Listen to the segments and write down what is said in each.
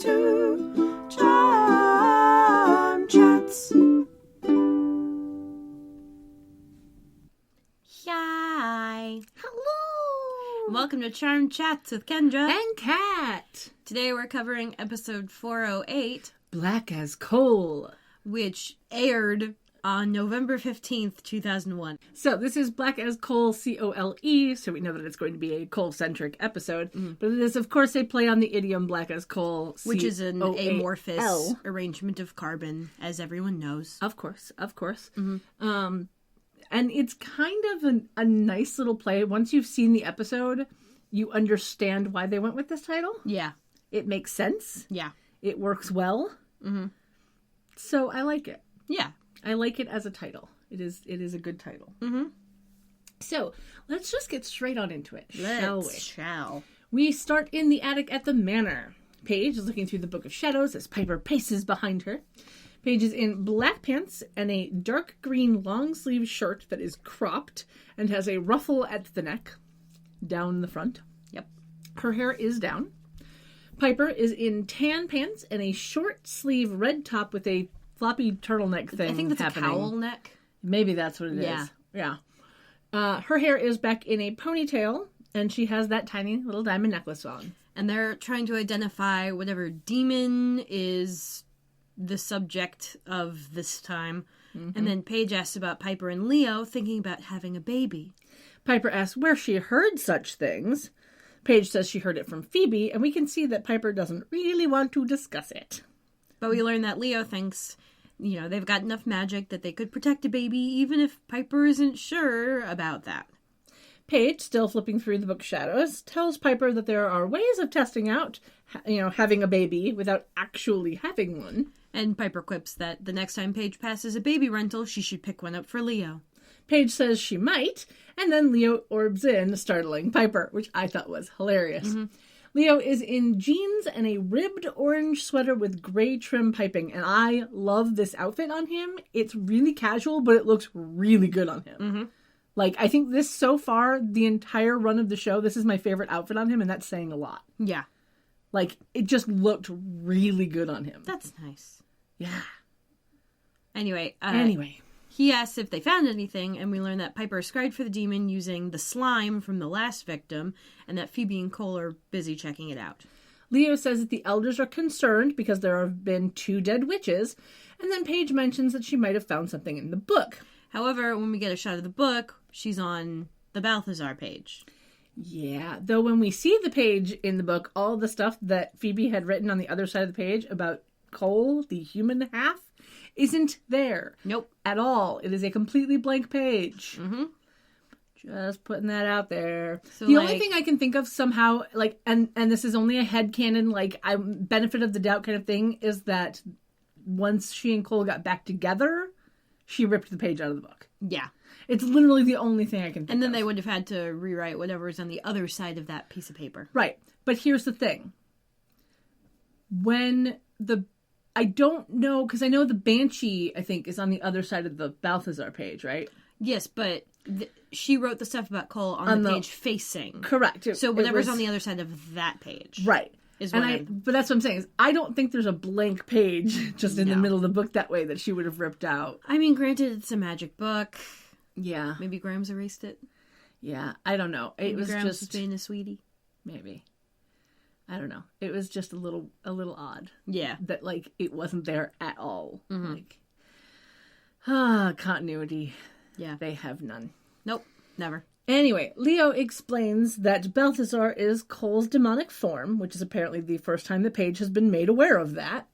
to Charm Chats. Hi. Hello. Welcome to Charm Chats with Kendra And Kat. Today we're covering episode 408, Black as Coal, which aired on November 15th, 2001. So this is Black as Coal, C-O-L-E, so we know that it's going to be a coal-centric episode. Mm-hmm. But it is, of course, a play on the idiom Black as Coal, which is an C-O-A-L. amorphous arrangement of carbon, as everyone knows. Of course. Mm-hmm. And it's kind of a nice little play. Once you've seen the episode, you understand why they went with this title. Yeah. It makes sense. Yeah. It works well. Mm-hmm. So I like it. Yeah. I like it as a title. It is a good title. Mm-hmm. So let's just get straight on into it, shall we? Start in the attic at the manor. Paige is looking through the Book of Shadows as Piper paces behind her. Paige is in black pants and a dark green long-sleeve shirt that is cropped and has a ruffle at the neck, down the front. Yep. Her hair is down. Piper is in tan pants and a short-sleeve red top with a floppy turtleneck thing. I think that's happening. a cowl neck. Maybe that's what it is. Yeah. Her hair is back in a ponytail, and she has that tiny little diamond necklace on. And they're trying to identify whatever demon is the subject of this time. Mm-hmm. And then Paige asks about Piper and Leo thinking about having a baby. Piper asks where she heard such things. Paige says she heard it from Phoebe, and we can see that Piper doesn't really want to discuss it. But we learn that Leo thinks, they've got enough magic that they could protect a baby, even if Piper isn't sure about that. Paige, still flipping through the Book of Shadows, tells Piper that there are ways of testing out, having a baby without actually having one. And Piper quips that the next time Paige passes a baby rental, she should pick one up for Leo. Paige says she might, and then Leo orbs in, startling Piper, which I thought was hilarious. Mm-hmm. Leo is in jeans and a ribbed orange sweater with gray trim piping, and I love this outfit on him. It's really casual, but it looks really good on him. Mm-hmm. I think this, so far, the entire run of the show, this is my favorite outfit on him, and that's saying a lot. Yeah. It just looked really good on him. That's nice. Yeah. Anyway. He asks if they found anything, and we learn that Piper scried for the demon using the slime from the last victim, and that Phoebe and Cole are busy checking it out. Leo says that the elders are concerned because there have been 2 dead witches, and then Paige mentions that she might have found something in the book. However, when we get a shot of the book, she's on the Balthazar page. Yeah, though when we see the page in the book, all the stuff that Phoebe had written on the other side of the page about Cole, the human half, isn't there. Nope. At all. It is a completely blank page. Mm-hmm. Just putting that out there. So, the only thing I can think of somehow, and this is only a headcanon, benefit of the doubt kind of thing, is that once she and Cole got back together, she ripped the page out of the book. Yeah. It's literally the only thing I can think of. And then they would have had to rewrite whatever's on the other side of that piece of paper. Right. But here's the thing. I don't know, because I know the Banshee, I think, is on the other side of the Balthazar page, right? Yes, but she wrote the stuff about Cole on the page facing. Correct. So whatever's on the other side of that page. Right. But that's what I'm saying, is I don't think there's a blank page just in the middle of the book that way that she would have ripped out. I mean, granted, it's a magic book. Yeah. Maybe Graham's erased it. Yeah, I don't know. Maybe Graham's just being a sweetie. Maybe. I don't know. It was just a little odd. Yeah. That, it wasn't there at all. Mm-hmm. Continuity. Yeah. They have none. Nope. Never. Anyway, Leo explains that Balthazar is Cole's demonic form, which is apparently the first time the page has been made aware of that.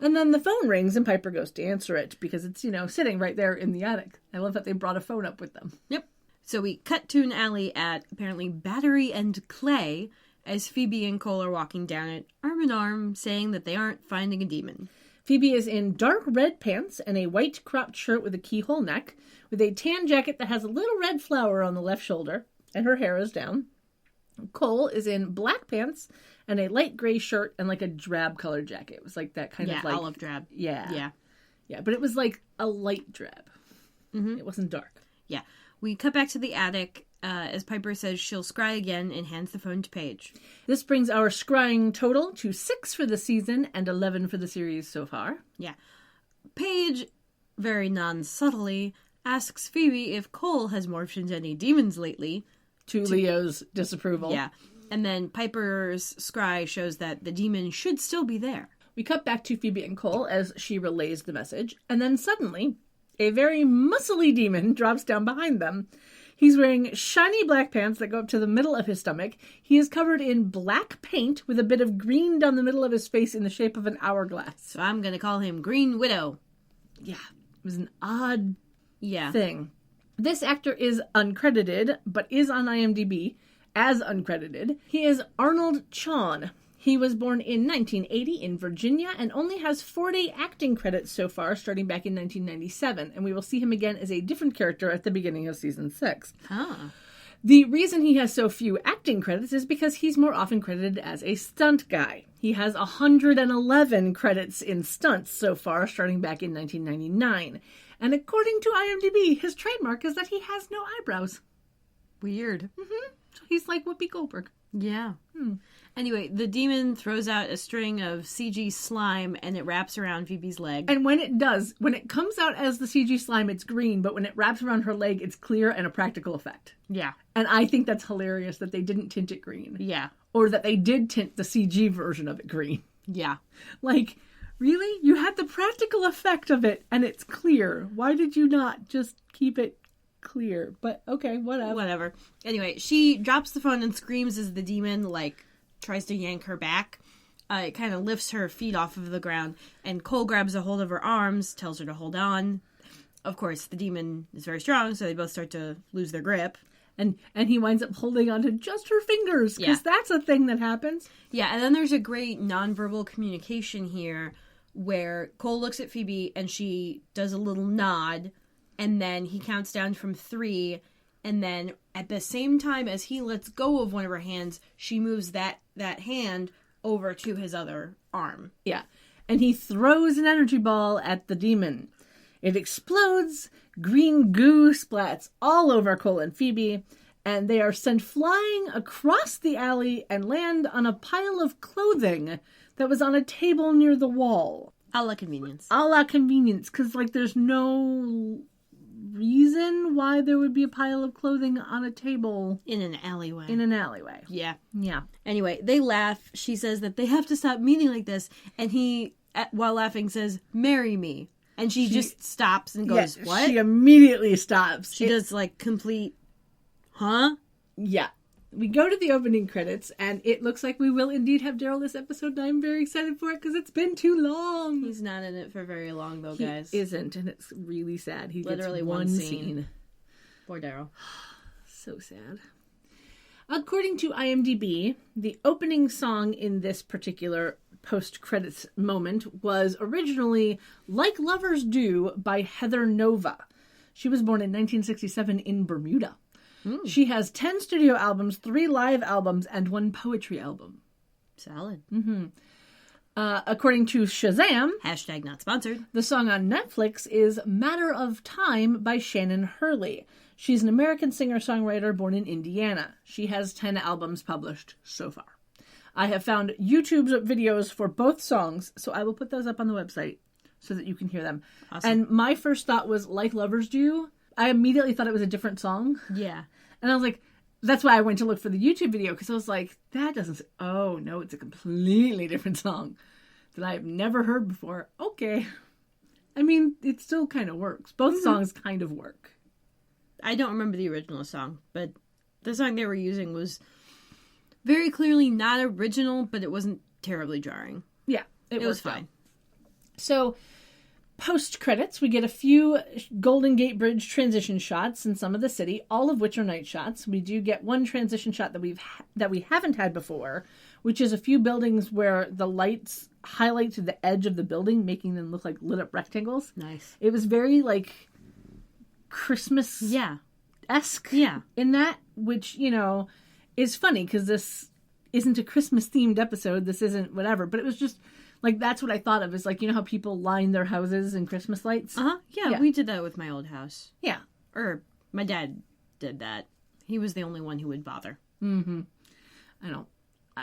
And then the phone rings and Piper goes to answer it because it's, sitting right there in the attic. I love that they brought a phone up with them. Yep. So we cut to an alley at, apparently, Battery and Clay, as Phoebe and Cole are walking down it, arm in arm, saying that they aren't finding a demon. Phoebe is in dark red pants and a white cropped shirt with a keyhole neck, with a tan jacket that has a little red flower on the left shoulder, and her hair is down. Cole is in black pants and a light gray shirt and a drab colored jacket. It was that kind of olive drab. Yeah. Yeah, but it was a light drab. Mm-hmm. It wasn't dark. Yeah. We cut back to the attic, as Piper says she'll scry again and hands the phone to Paige. This brings our scrying total to 6 for the season and 11 for the series so far. Yeah. Paige, very non-subtly, asks Phoebe if Cole has morphed into any demons lately. To Leo's disapproval. Yeah. And then Piper's scry shows that the demon should still be there. We cut back to Phoebe and Cole as she relays the message, and then suddenly, a very muscly demon drops down behind them. He's wearing shiny black pants that go up to the middle of his stomach. He is covered in black paint with a bit of green down the middle of his face in the shape of an hourglass. So I'm going to call him Green Widow. Yeah, it was an odd Yeah. thing. This actor is uncredited, but is on IMDb as uncredited. He is Arnold Chon. He was born in 1980 in Virginia and only has 40 acting credits so far, starting back in 1997. And we will see him again as a different character at the beginning of season 6. Huh. The reason he has so few acting credits is because he's more often credited as a stunt guy. He has 111 credits in stunts so far, starting back in 1999. And according to IMDb, his trademark is that he has no eyebrows. Weird. Mm-hmm. So he's like Whoopi Goldberg. Yeah. Anyway, the demon throws out a string of CG slime and it wraps around Phoebe's leg. And when it does, when it comes out as the CG slime, it's green, but when it wraps around her leg, it's clear and a practical effect. Yeah. And I think that's hilarious that they didn't tint it green. Yeah. Or that they did tint the CG version of it green. Yeah. Like, really? You had the practical effect of it and it's clear. Why did you not just keep it clear? But okay, whatever. Anyway, she drops the phone and screams as the demon, tries to yank her back. It kind of lifts her feet off of the ground, and Cole grabs a hold of her arms, tells her to hold on. Of course, the demon is very strong, so they both start to lose their grip. And he winds up holding onto just her fingers, because that's a thing that happens. Yeah, and then there's a great nonverbal communication here, where Cole looks at Phoebe, and she does a little nod, and then he counts down from 3, and then at the same time as he lets go of one of her hands, she moves that hand over to his other arm. Yeah. And he throws an energy ball at the demon. It explodes, green goo splats all over Cole and Phoebe, and they are sent flying across the alley and land on a pile of clothing that was on a table near the wall. A la convenience. A la convenience, because, there's no reason why there would be a pile of clothing on a table in an alleyway. Yeah. Anyway, they laugh. She says that they have to stop meeting like this, and he, while laughing, says, "Marry me." And she just stops and goes, "What?" She immediately stops. She does complete, huh? Yeah. We go to the opening credits, and it looks like we will indeed have Daryl this episode, and I'm very excited for it because it's been too long. He's not in it for very long, though, guys. He isn't, and it's really sad. He literally gets one scene. Poor Daryl. So sad. According to IMDb, the opening song in this particular post-credits moment was originally Like Lovers Do by Heather Nova. She was born in 1967 in Bermuda. She has 10 studio albums, 3 live albums, and 1 poetry album. Solid. Mm-hmm. According to Shazam, # not sponsored, the song on Netflix is Matter of Time by Shannon Hurley. She's an American singer-songwriter born in Indiana. She has 10 albums published so far. I have found YouTube videos for both songs, so I will put those up on the website so that you can hear them. Awesome. And my first thought was Like Lovers Do. I immediately thought it was a different song. Yeah. And I was like, that's why I went to look for the YouTube video, because I was like, that doesn't... Oh, no, it's a completely different song that I've never heard before. Okay. I mean, it still kind of works. Both songs kind of work. I don't remember the original song, but the song they were using was very clearly not original, but it wasn't terribly jarring. Yeah, it was fine. So, post-credits, we get a few Golden Gate Bridge transition shots in some of the city, all of which are night shots. We do get one transition shot that we haven't had before, which is a few buildings where the lights highlight to the edge of the building, making them look like lit-up rectangles. Nice. It was very, Christmas-esque in that, which, is funny, because this isn't a Christmas-themed episode. This isn't whatever, but it was just... that's what I thought of, is how people line their houses in Christmas lights. Uh-huh. Yeah, we did that with my old house. Yeah. Or my dad did that. He was the only one who would bother. Mm-hmm. I don't.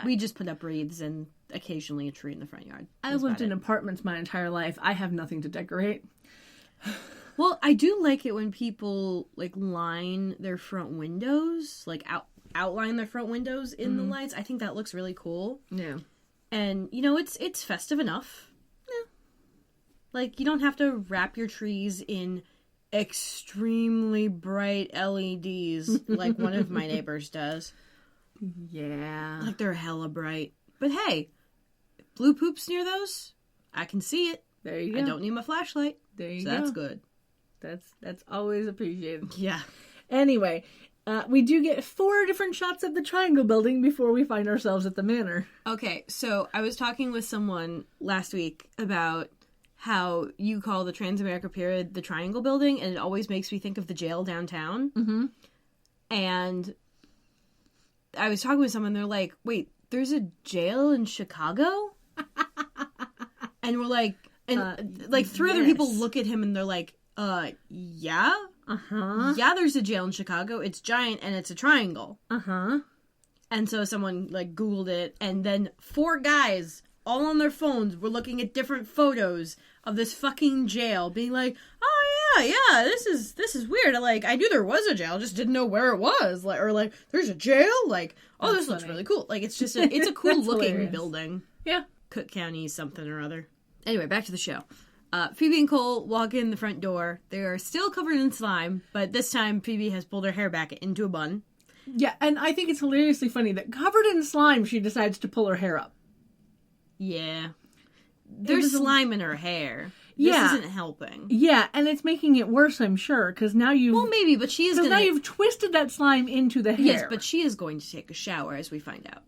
We just put up wreaths and occasionally a tree in the front yard. I've lived in apartments my entire life. I have nothing to decorate. Well, I do like it when people, like, line their front windows, like, outline their front windows in the lights. I think that looks really cool. Yeah. And, you know, it's festive enough. Yeah. Like, you don't have to wrap your trees in extremely bright LEDs like one of my neighbors does. Yeah. Like, they're hella bright. But hey, blue poops near those, I can see it. There you go. I don't need my flashlight. There you so go. That's good. That's always appreciated. Yeah. Anyway, we do get 4 different shots of the triangle building before we find ourselves at the manor. Okay, so I was talking with someone last week about how you call the Transamerica Pyramid the triangle building, and it always makes me think of the jail downtown. Mm-hmm. And I was talking with someone, they're like, wait, there's a jail in Chicago? And we're like, like 3 other people look at him and they're like, yeah? Uh-huh. Yeah, there's a jail in Chicago. It's giant and it's a triangle. Uh-huh. And so someone, like, Googled it, and then 4 guys, all on their phones, were looking at different photos of this fucking jail, being like, oh, yeah, this is weird. Like, I knew there was a jail, just didn't know where it was. Like, or, like, there's a jail? Like, oh, That's this looks funny. really cool. Like, it's just, it's a cool-looking hilarious. building. Yeah. Cook County something or other. Anyway, back to the show. Phoebe and Cole walk in the front door. They are still covered in slime, but this time Phoebe has pulled her hair back into a bun. Yeah, and I think it's hilariously funny that covered in slime, she decides to pull her hair up. Yeah. There's slime in her hair. This Yeah. isn't helping. Yeah, and it's making it worse, I'm sure, because now you've... Well, maybe, but she is going to... now you've twisted that slime into the hair. Yes, but she is going to take a shower, as we find out.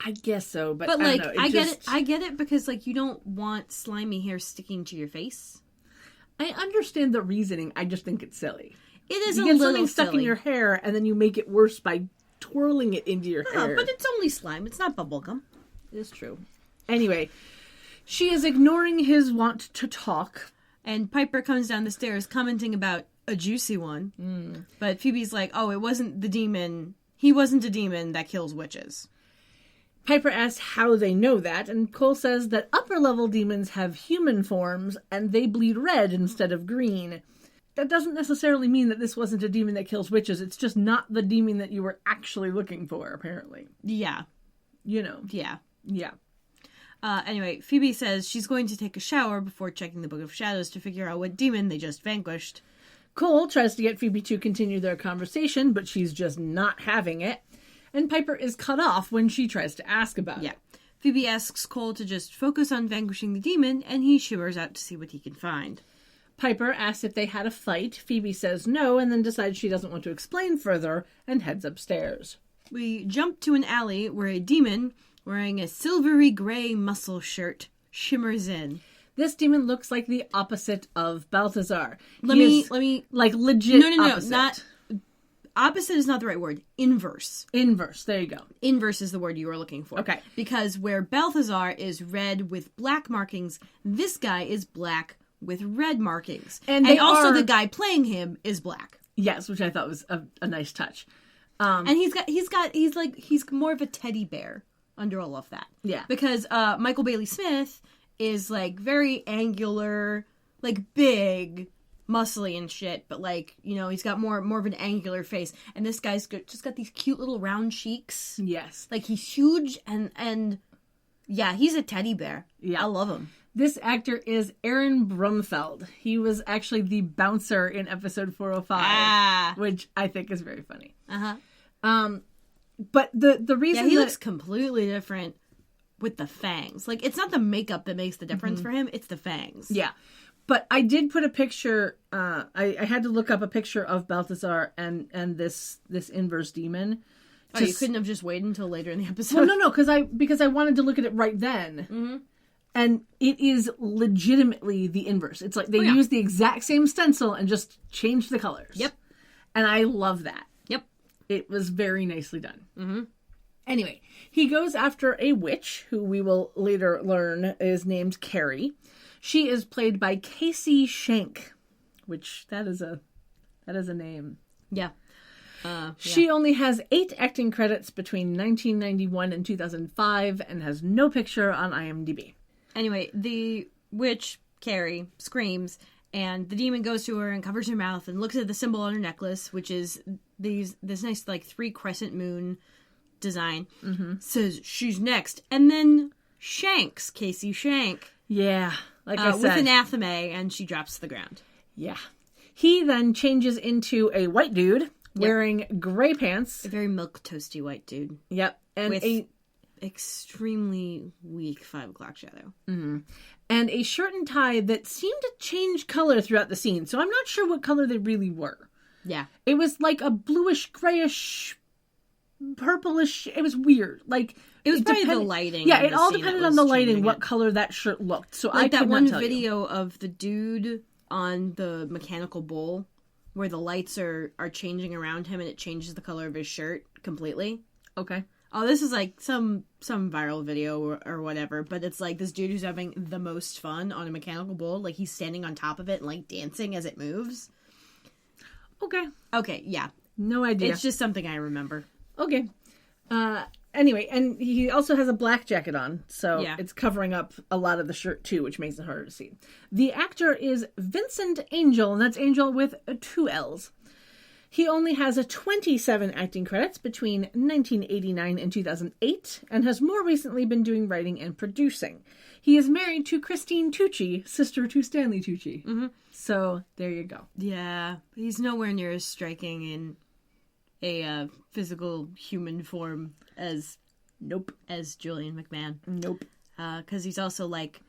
I guess so, but But, I like, don't know, I get it, because, like, you don't want slimy hair sticking to your face. I understand the reasoning, I just think it's silly. It is You a get little something stuck silly. in your hair, and then you make it worse by twirling it into your Oh, hair. but it's only slime. It's not bubblegum. It's true. Anyway, she is ignoring his want to talk. And Piper comes down the stairs commenting about a juicy one. But Phoebe's like, oh, it wasn't the demon. He wasn't a demon that kills witches. Piper asks how they know that, and Cole says that upper-level demons have human forms, and they bleed red instead of green. That doesn't necessarily mean that this wasn't a demon that kills witches. It's just not the demon that you were actually looking for, apparently. Yeah. You know. Yeah. Yeah. Anyway, Phoebe says she's going to take a shower before checking the Book of Shadows to figure out what demon they just vanquished. Cole tries to get Phoebe to continue their conversation, but she's just not having it. And Piper is cut off when she tries to ask about it. Phoebe asks Cole to just focus on vanquishing the demon, and he shimmers out to see what he can find. Piper asks if they had a fight. Phoebe says no, and then decides she doesn't want to explain further, and heads upstairs. We jump to an alley where a demon, wearing a silvery gray muscle shirt, shimmers in. This demon looks like the opposite of Balthazar. Let me like legit opposite. not opposite is not the right word. Inverse. Inverse. There you go. Inverse is the word you were looking for. Okay. Because where Balthazar is red with black markings, this guy is black with red markings. And also the guy playing him is black. Yes, which I thought was a nice touch. And he's more of a teddy bear under all of that. Yeah. Because Michael Bailey Smith is like very angular, like big, muscly and shit, but like, you know, he's got more of an angular face. And this guy's just got these cute little round cheeks. Yes. Like he's huge and yeah, he's a teddy bear. Yeah. I love him. This actor is Aaron Brumfeld. He was actually the bouncer in episode 405, which I think is very funny. But the reason he looks completely different with the fangs. Like, it's not the makeup that makes the difference for him, it's the fangs. Yeah. But I did put a picture, I had to look up a picture of Balthazar and this inverse demon. Oh, you couldn't have just waited until later in the episode? Well, no, because I wanted to look at it right then. Mm-hmm. And it is legitimately the inverse. It's like they use the exact same stencil and just change the colors. Yep. And I love that. Yep. It was very nicely done. Mm-hmm. Anyway, he goes after a witch, who we will later learn is named Carrie. She is played by Casey Schenk, which that is a name. Yeah. She only has 8 acting credits between 1991 and 2005 and has no picture on IMDb. Anyway, the witch, Carrie, screams, and the demon goes to her and covers her mouth and looks at the symbol on her necklace, which is this nice, like, 3 crescent moon design. Says she's next. And then shanks Casey Shank. Yeah, like I said. With an athame, and she drops to the ground. Yeah. He then changes into a white dude wearing gray pants. A very milquetoasty white dude. Yep. And with extremely weak 5 o'clock shadow. Mm-hmm. And a shirt and tie that seemed to change color throughout the scene. So I'm not sure what color they really were. Yeah. It was like a bluish, grayish, purplish. It was weird. Like it was probably the lighting. Yeah, it all depended on the lighting, what color that shirt looked. So like I could that one not tell video of the dude on the mechanical bull where the lights are changing around him and it changes the color of his shirt completely. Okay. Oh, this is like some viral video or whatever, but it's like this dude who's having the most fun on a mechanical bull. Like he's standing on top of it and like dancing as it moves. Okay, yeah. No idea. It's just something I remember. Okay. Anyway, and he also has a black jacket on, so it's covering up a lot of the shirt too, which makes it harder to see. The actor is Vincent Angel, and that's Angel with 2 L's. He only has 27 acting credits between 1989 and 2008, and has more recently been doing writing and producing. He is married to Christine Tucci, sister to Stanley Tucci. Mm-hmm. So, there you go. Yeah, he's nowhere near as striking in a physical human form as Julian McMahon. Nope. Because he's also like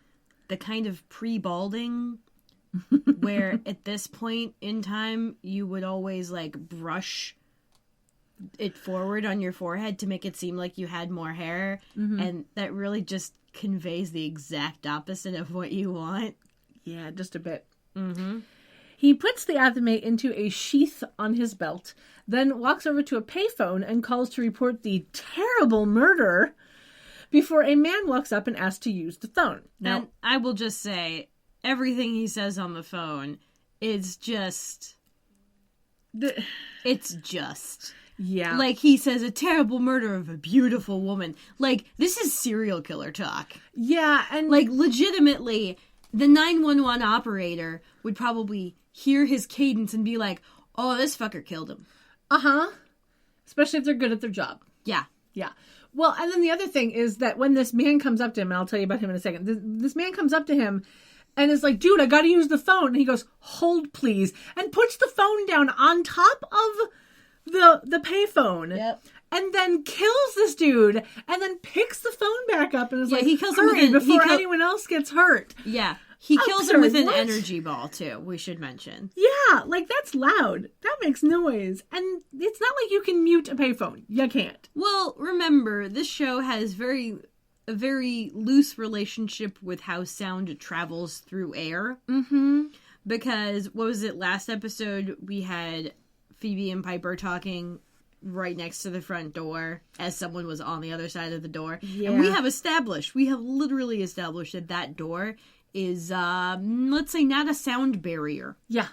the kind of pre-balding where at this point in time you would always like brush it forward on your forehead to make it seem like you had more hair, and that really just conveys the exact opposite of what you want. Yeah, just a bit. He puts the athame into a sheath on his belt, then walks over to a payphone and calls to report the terrible murder before a man walks up and asks to use the phone. Now, and I will just say, everything he says on the phone is just... It's just... Yeah. Like, he says, a terrible murder of a beautiful woman. Like, this is serial killer talk. Yeah, and... Like, legitimately, the 911 operator would probably hear his cadence and be like, oh, this fucker killed him. Uh-huh. Especially if they're good at their job. Yeah. Yeah. Well, and then the other thing is that when this man comes up to him, and I'll tell you about him in a second, this man comes up to him and is like, dude, I gotta use the phone. And he goes, hold, please. And puts the phone down on top of the payphone. Yep. And then kills this dude. And then picks the phone back up and is like, he kills hurry him before anyone else gets hurt. Yeah. He kills him with an energy ball, too, we should mention. Yeah, like, that's loud. That makes noise. And it's not like you can mute a payphone. You can't. Well, remember, this show has a very loose relationship with how sound travels through air. Mm-hmm. Because, what was it, last episode, we had Phoebe and Piper talking right next to the front door as someone was on the other side of the door. Yeah. And we have literally established that door is, let's say, not a sound barrier. Yeah.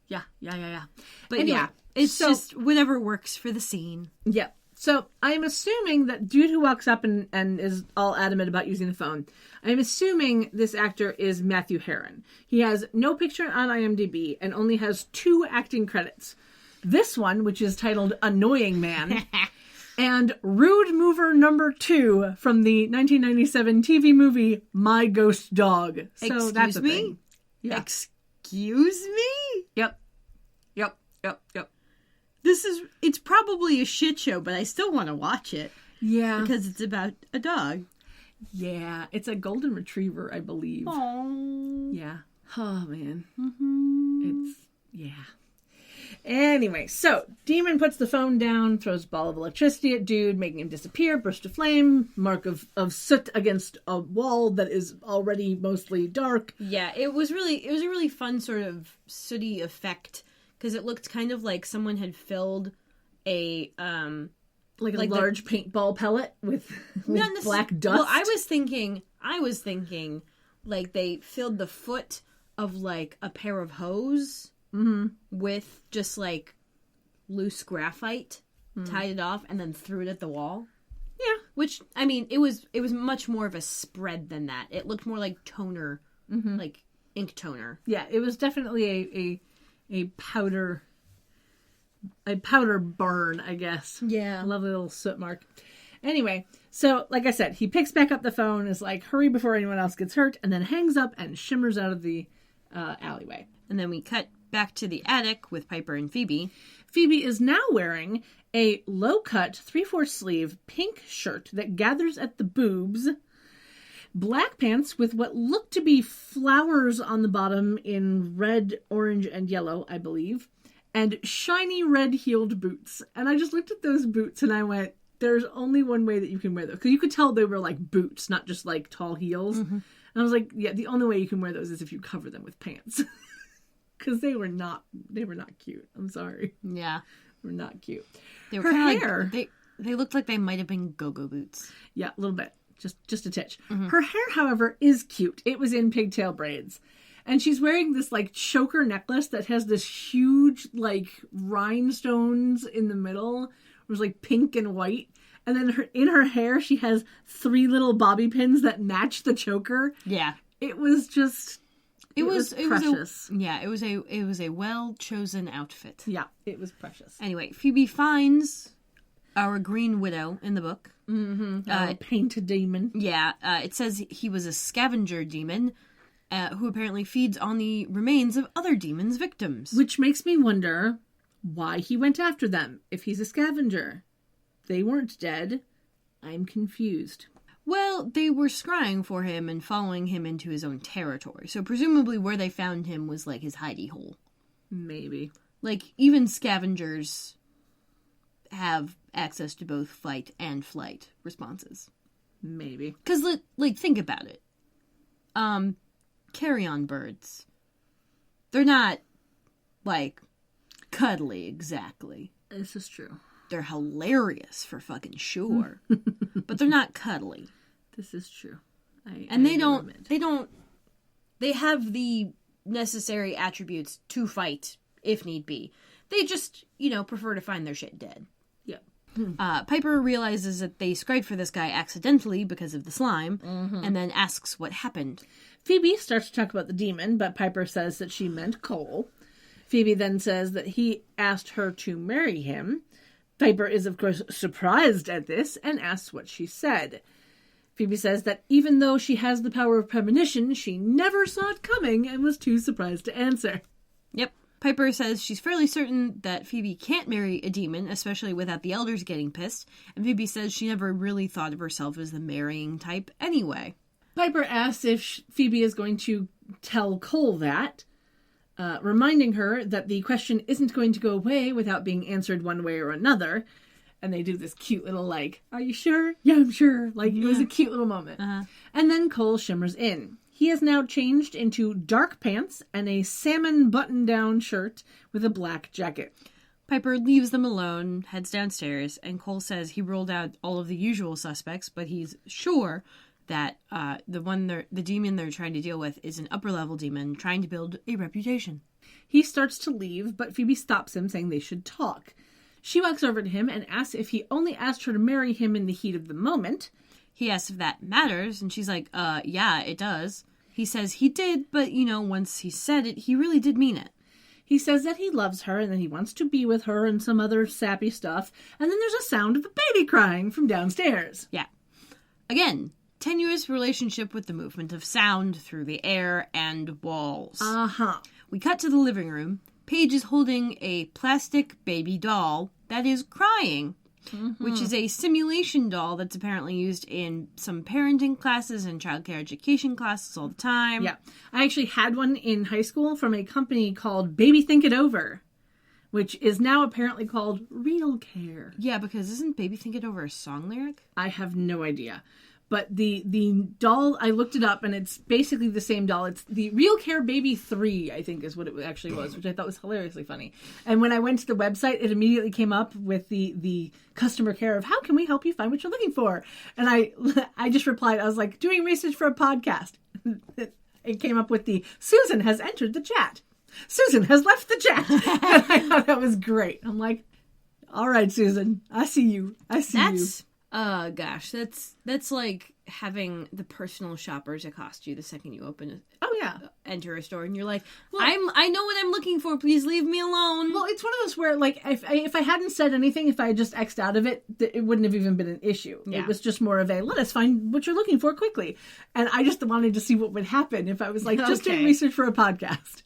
But anyway, it's just whatever works for the scene. Yeah. So I'm assuming that dude who walks up and is all adamant about using the phone, I'm assuming this actor is Matthew Herron. He has no picture on IMDb and only has 2 acting credits. This one, which is titled Annoying Man, and Rude Mover number 2 from the 1997 TV movie My Ghost Dog. So Excuse that's a me? thing. Yeah. Excuse me? Yep. It's probably a shit show, but I still want to watch it. Yeah. Because it's about a dog. Yeah. It's a golden retriever, I believe. Aww. Yeah. Oh, man. Mm-hmm. Yeah. Anyway, so Demon puts the phone down, throws a ball of electricity at dude, making him disappear, burst of flame, mark of soot against a wall that is already mostly dark. Yeah, it was a really fun sort of sooty effect because it looked kind of like someone had filled a large paintball pellet with black dust. Well, I was thinking like they filled the foot of like a pair of hose. Mm-hmm. With just like loose graphite, tied it off, and then threw it at the wall. Yeah. Which, I mean, it was much more of a spread than that. It looked more like toner, like ink toner. Yeah, it was definitely a powder burn, I guess. Yeah. Lovely little soot mark. Anyway, so like I said, he picks back up the phone, is like, hurry before anyone else gets hurt, and then hangs up and shimmers out of the alleyway. And then we cut back to the attic with Piper and Phoebe. Phoebe is now wearing a low-cut 3/4 sleeve pink shirt that gathers at the boobs, black pants with what look to be flowers on the bottom in red, orange, and yellow, I believe, and shiny red-heeled boots. And I just looked at those boots and I went, there's only one way that you can wear those. Because you could tell they were like boots, not just like tall heels. And I was like, yeah, the only way you can wear those is if you cover them with pants. Because they were not cute. I'm sorry. Yeah. They were not cute. They were Her hair. Like, they looked like they might have been go-go boots. Yeah, a little bit. Just a titch. Her hair, however, is cute. It was in pigtail braids. And she's wearing this, like, choker necklace that has this huge, like, rhinestones in the middle. It was, like, pink and white. And then in her hair, she has 3 little bobby pins that match the choker. Yeah. It was just... It was precious. It was a well-chosen outfit. Yeah, it was precious. Anyway, Phoebe finds our Green Widow in the book. Painted demon. Yeah, it says he was a scavenger demon who apparently feeds on the remains of other demons' victims. Which makes me wonder why he went after them if he's a scavenger. They weren't dead. I'm confused. Well, they were scrying for him and following him into his own territory. So presumably where they found him was like his hidey hole. Maybe. Like, even scavengers have access to both fight and flight responses. Maybe. Because, like, think about it. Carrion birds. They're not, like, cuddly exactly. This is true. They're hilarious for fucking sure. But they're not cuddly. This is true. They have the necessary attributes to fight if need be. They just, prefer to find their shit dead. Yeah. Piper realizes that they scryed for this guy accidentally because of the slime, and then asks what happened. Phoebe starts to talk about the demon, but Piper says that she meant Cole. Phoebe then says that he asked her to marry him. Piper is, of course, surprised at this and asks what she said. Phoebe says that even though she has the power of premonition, she never saw it coming and was too surprised to answer. Yep. Piper says she's fairly certain that Phoebe can't marry a demon, especially without the elders getting pissed, and Phoebe says she never really thought of herself as the marrying type anyway. Piper asks if Phoebe is going to tell Cole that, reminding her that the question isn't going to go away without being answered one way or another. And they do this cute little, like, are you sure? Yeah, I'm sure. Like, it was a cute little moment. And then Cole shimmers in. He has now changed into dark pants and a salmon button-down shirt with a black jacket. Piper leaves them alone, heads downstairs, and Cole says he ruled out all of the usual suspects, but he's sure that the demon they're trying to deal with is an upper-level demon trying to build a reputation. He starts to leave, but Phoebe stops him, saying they should talk. She walks over to him and asks if he only asked her to marry him in the heat of the moment. He asks if that matters, and she's like, yeah, it does. He says he did, but, once he said it, he really did mean it. He says that he loves her and that he wants to be with her and some other sappy stuff. And then there's a sound of a baby crying from downstairs. Yeah. Again, tenuous relationship with the movement of sound through the air and walls. We cut to the living room. Paige is holding a plastic baby doll that is crying, which is a simulation doll that's apparently used in some parenting classes and childcare education classes all the time. Yeah. I actually had one in high school from a company called Baby Think It Over, which is now apparently called Real Care. Yeah, because isn't Baby Think It Over a song lyric? I have no idea. But the doll, I looked it up, and it's basically the same doll. It's the Real Care Baby 3, I think is what it actually was, which I thought was hilariously funny. And when I went to the website, it immediately came up with the customer care of, how can we help you find what you're looking for? And I just replied, I was like, doing research for a podcast. It came up with Susan has entered the chat. Susan has left the chat. And I thought that was great. I'm like, All right, Susan. I see you. That's gosh, that's like having the personal shoppers accost you the second you enter a store, and you're like, I know what I'm looking for. Please leave me alone. Well, it's one of those where, like, if I hadn't said anything, if I had just X'd out of it, it wouldn't have even been an issue. Yeah. It was just more of a, let us find what you're looking for quickly. And I just wanted to see what would happen if I was like, just doing research for a podcast.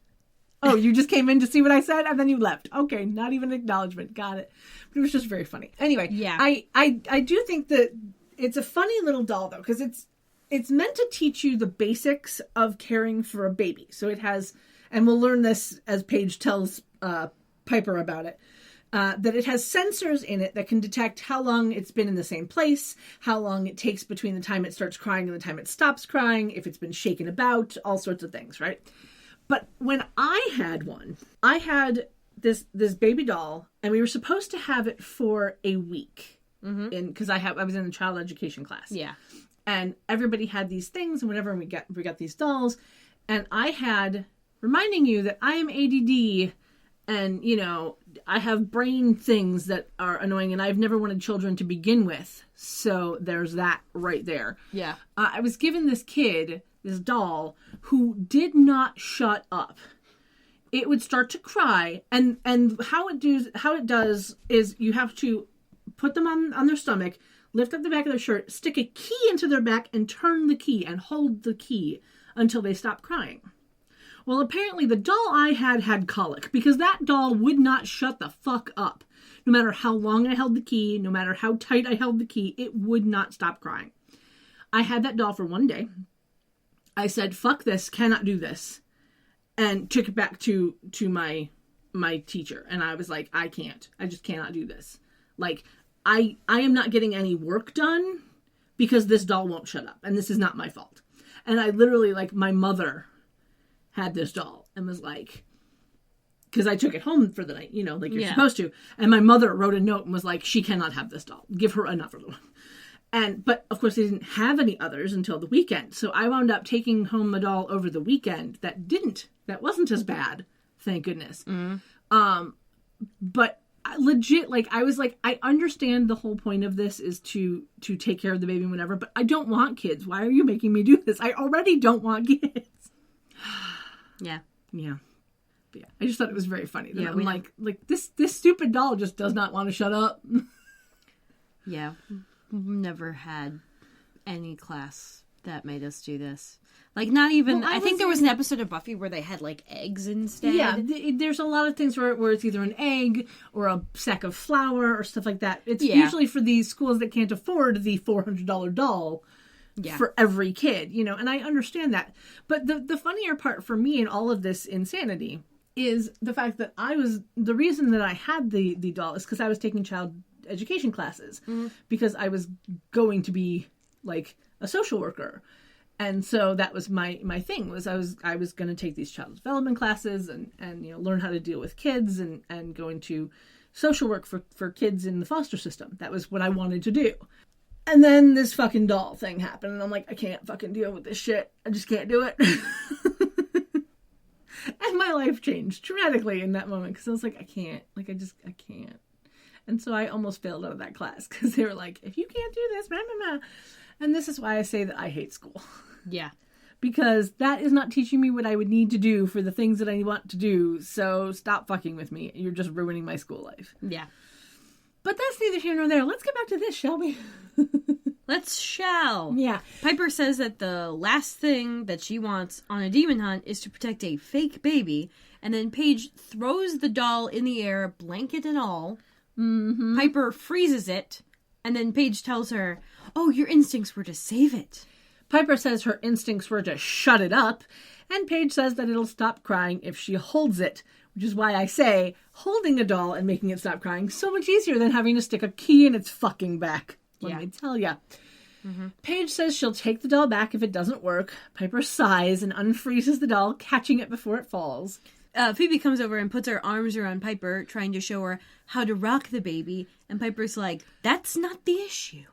Oh, you just came in to see what I said, and then you left. Okay, not even an acknowledgement. Got it. But it was just very funny. Anyway, yeah. I do think that it's a funny little doll, though, because it's meant to teach you the basics of caring for a baby. So it has, and we'll learn this as Paige tells Piper about it, that it has sensors in it that can detect how long it's been in the same place, how long it takes between the time it starts crying and the time it stops crying, if it's been shaken about, all sorts of things, right? But when I had one, I had this baby doll, and we were supposed to have it for a week, because I was in a child education class. Yeah. And everybody had these things and whatever, and we got these dolls. And I had, reminding you that I am ADD and, you know, I have brain things that are annoying, and I've never wanted children to begin with. So there's that right there. Yeah. I was given this kid, this doll, who did not shut up. It would start to cry, and how it does is you have to put them on their stomach, lift up the back of their shirt, stick a key into their back, and turn the key and hold the key until they stop crying. Well, apparently the doll I had colic, because that doll would not shut the fuck up. No matter how long I held the key, no matter how tight I held the key, it would not stop crying. I had that doll for one day. I said, fuck this, cannot do this. And took it back to my teacher. And I was like, I just cannot do this. Like, I am not getting any work done because this doll won't shut up. And this is not my fault. And I literally, like, my mother had this doll and was like, because I took it home for the night, you know, like you're supposed to. And my mother wrote a note and was like, she cannot have this doll. Give her another one. But of course they didn't have any others until the weekend. So I wound up taking home a doll over the weekend that wasn't as bad. Thank goodness. Mm-hmm. But legit, like, I was like, I understand the whole point of this is to take care of the baby and whatever, but I don't want kids. Why are you making me do this? I already don't want kids. Yeah. Yeah. But yeah. I just thought it was very funny. Yeah, I'm like this stupid doll just does not want to shut up. Yeah. Never had any class that made us do this. Like, not even... Well, I think there was an episode of Buffy where they had, like, eggs instead. Yeah, there's a lot of things where it's either an egg or a sack of flour or stuff like that. It's usually for these schools that can't afford the $400 doll for every kid, you know, and I understand that. But the funnier part for me in all of this insanity is the fact that the reason that I had the doll is because I was taking child education classes, because I was going to be, like, a social worker. And so that was my thing, was I was going to take these child development classes and you know, learn how to deal with kids and go into social work for kids in the foster system. That was what I wanted to do. And then this fucking doll thing happened, and I'm like, I can't fucking deal with this shit. I just can't do it. And my life changed dramatically in that moment, because I was like, I can't. Like, I can't. And so I almost failed out of that class, because they were like, if you can't do this, blah, blah, blah. And this is why I say that I hate school. Yeah. Because that is not teaching me what I would need to do for the things that I want to do. So stop fucking with me. You're just ruining my school life. Yeah. But that's neither here nor there. Let's get back to this, shall we? Shall. Yeah. Piper says that the last thing that she wants on a demon hunt is to protect a fake baby. And then Paige throws the doll in the air, blanket and all. Mm-hmm. Piper freezes it. And then Paige tells her, oh, your instincts were to save it. Piper says her instincts were to shut it up. And Paige says that it'll stop crying if she holds it. Which is why I say holding a doll and making it stop crying is so much easier than having to stick a key in its fucking back. Let me tell ya. Mm-hmm. Paige says she'll take the doll back if it doesn't work. Piper sighs and unfreezes the doll, catching it before it falls. Phoebe comes over and puts her arms around Piper, trying to show her how to rock the baby. And Piper's like, that's not the issue.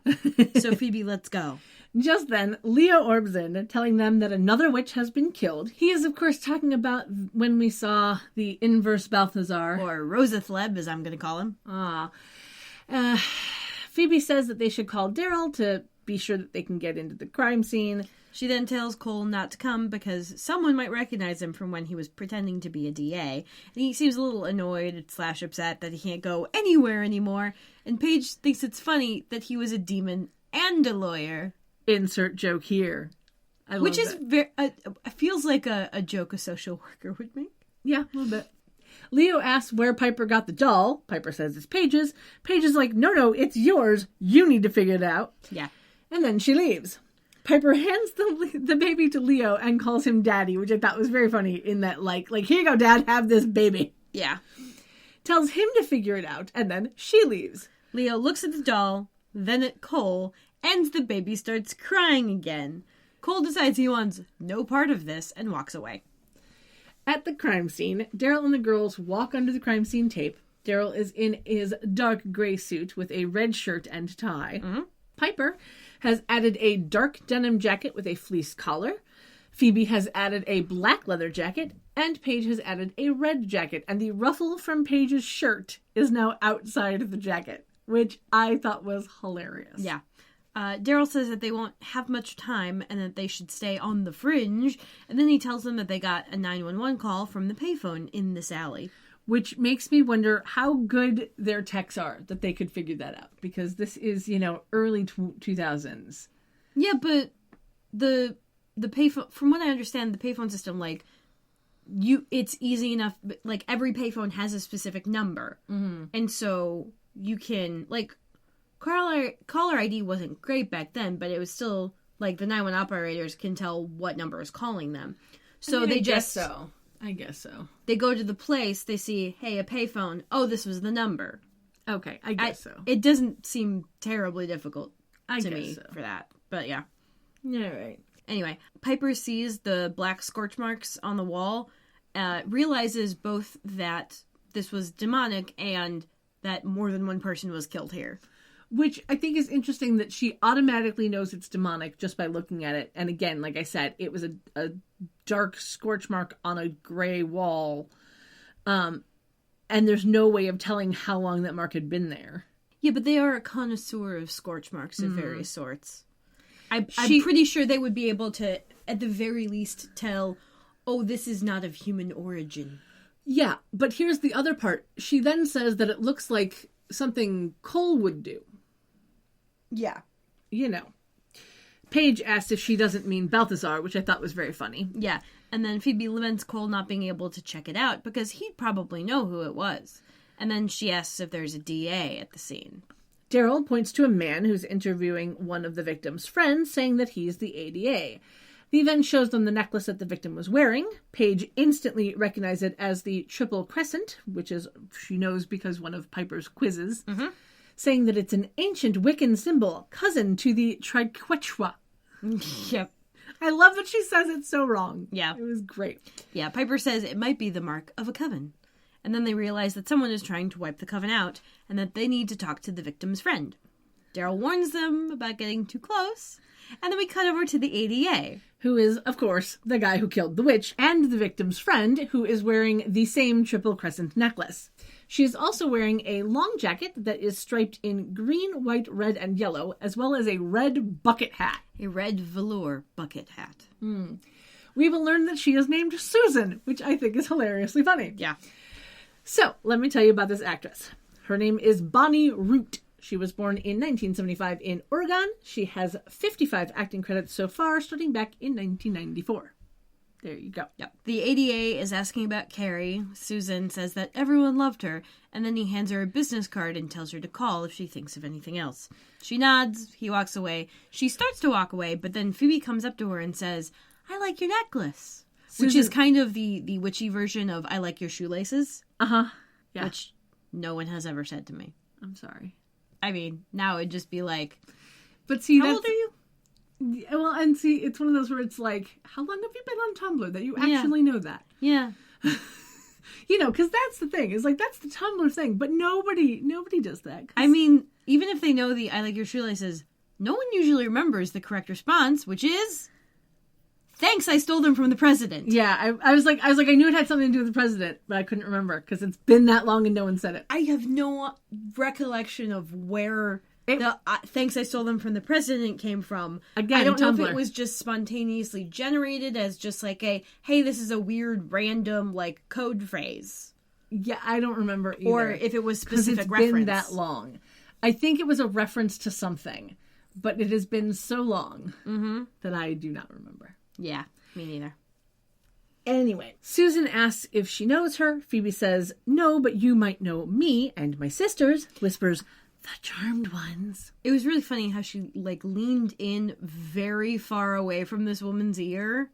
So Phoebe lets go. Just then, Leo orbs in, telling them that another witch has been killed. He is, of course, talking about when we saw the inverse Balthazar. Or Rosathleb, as I'm going to call him. Phoebe says that they should call Daryl to be sure that they can get into the crime scene. She then tells Cole not to come because someone might recognize him from when he was pretending to be a DA. And he seems a little annoyed / upset that he can't go anywhere anymore. And Paige thinks it's funny that he was a demon and a lawyer. Insert joke here. Which is feels like a joke a social worker would make. Yeah, a little bit. Leo asks where Piper got the doll. Piper says it's Paige's. Paige is like, no, it's yours. You need to figure it out. Yeah. And then she leaves. Piper hands the baby to Leo and calls him Daddy, which I thought was very funny in that, like, here you go, Dad, have this baby. Yeah. Tells him to figure it out, and then she leaves. Leo looks at the doll, then at Cole, and the baby starts crying again. Cole decides he wants no part of this and walks away. At the crime scene, Daryl and the girls walk under the crime scene tape. Daryl is in his dark gray suit with a red shirt and tie. Mm-hmm. Piper has added a dark denim jacket with a fleece collar. Phoebe has added a black leather jacket, and Paige has added a red jacket. And the ruffle from Paige's shirt is now outside of the jacket, which I thought was hilarious. Yeah. Daryl says that they won't have much time and that they should stay on the fringe. And then he tells them that they got a 911 call from the payphone in this alley. Which makes me wonder how good their techs are that they could figure that out. Because this is, early 2000s. Yeah, but the payphone, from what I understand, the payphone system, it's easy enough, like, every payphone has a specific number. Mm-hmm. And so you can, caller ID wasn't great back then, but it was still, the 911 operators can tell what number is calling them. So I guess so. They go to the place, they see, hey, a payphone. Oh, this was the number. Okay, I guess so. It doesn't seem terribly difficult to me so. for that. But yeah. Yeah, right. Anyway, Piper sees the black scorch marks on the wall, realizes both that this was demonic and that more than one person was killed here. Which I think is interesting that she automatically knows it's demonic just by looking at it. And again, like I said, it was a dark scorch mark on a gray wall. And there's no way of telling how long that mark had been there. Yeah, but they are a connoisseur of scorch marks of various sorts. I'm pretty sure they would be able to, at the very least, tell, oh, this is not of human origin. Yeah, but here's the other part. She then says that it looks like something Cole would do. Yeah. Paige asks if she doesn't mean Balthazar, which I thought was very funny. Yeah, and then Phoebe laments Cole not being able to check it out because he'd probably know who it was. And then she asks if there's a DA at the scene. Daryl points to a man who's interviewing one of the victim's friends, saying that he's the ADA. He then shows them the necklace that the victim was wearing. Paige instantly recognizes it as the Triple Crescent, which is, she knows because one of Piper's quizzes. Mm-hmm. Saying that it's an ancient Wiccan symbol, cousin to the Triquetra. Yep. I love that she says it so wrong. Yeah. It was great. Yeah, Piper says it might be the mark of a coven. And then they realize that someone is trying to wipe the coven out and that they need to talk to the victim's friend. Daryl warns them about getting too close. And then we cut over to the ADA. Who is, of course, the guy who killed the witch, and the victim's friend, who is wearing the same Triple Crescent necklace. She is also wearing a long jacket that is striped in green, white, red, and yellow, as well as a red bucket hat. A red velour bucket hat. We will learn that she is named Susan, which I think is hilariously funny. Yeah. So, let me tell you about this actress. Her name is Bonnie Root. She was born in 1975 in Oregon. She has 55 acting credits so far, starting back in 1994. There you go. Yep. The ADA is asking about Carrie. Susan says that everyone loved her, and then he hands her a business card and tells her to call if she thinks of anything else. She nods. He walks away. She starts to walk away, but then Phoebe comes up to her and says, I like your necklace. Susan... Which is kind of the witchy version of I like your shoelaces. Uh-huh. Yeah. Which no one has ever said to me. I'm sorry. I mean, now it'd just be like, but see, how old are you? Well, and see, it's one of those where it's like, how long have you been on Tumblr that you actually know that? Yeah. because that's the thing. It's like, that's the Tumblr thing. But nobody does that. I mean, even if they know the I like your shoelaces, no one usually remembers the correct response, which is, thanks, I stole them from the president. Yeah, I was like, I knew it had something to do with the president, but I couldn't remember because it's been that long and no one said it. I have no recollection of where the thanks, I stole them from the president came from. Again, I don't know Tumblr. if it was just spontaneously generated as just like a, hey, this is a weird random like code phrase. Yeah, I don't remember either. Or if it was specific it's reference. been that long. I think it was a reference to something, but it has been so long that I do not remember. Yeah, me neither. Anyway, Susan asks if she knows her. Phoebe says, no, but you might know me and my sisters. Whispers, the charmed ones. It was really funny how she like leaned in very far away from this woman's ear,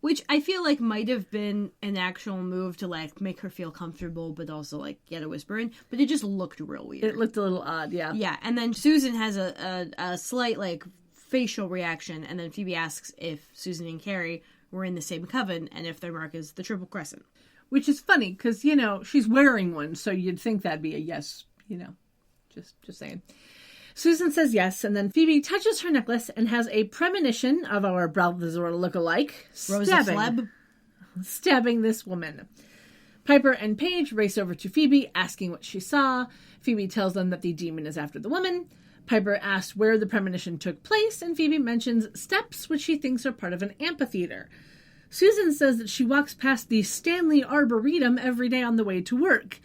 which I feel like might have been an actual move to like make her feel comfortable, but also like get a whisper in. But it just looked real weird. It looked a little odd, yeah. Yeah, and then Susan has a slight like facial reaction, and then Phoebe asks if Susan and Carrie were in the same coven and if their mark is the Triple Crescent. Which is funny because she's wearing one, so you'd think that'd be a yes. Just saying. Susan says yes, and then Phoebe touches her necklace and has a premonition of our Balthazar lookalike stabbing this woman. Piper and Paige race over to Phoebe, asking what she saw. Phoebe tells them that the demon is after the woman. Piper asks where the premonition took place, and Phoebe mentions steps which she thinks are part of an amphitheater. Susan says that she walks past the Stanley Arboretum every day on the way to work.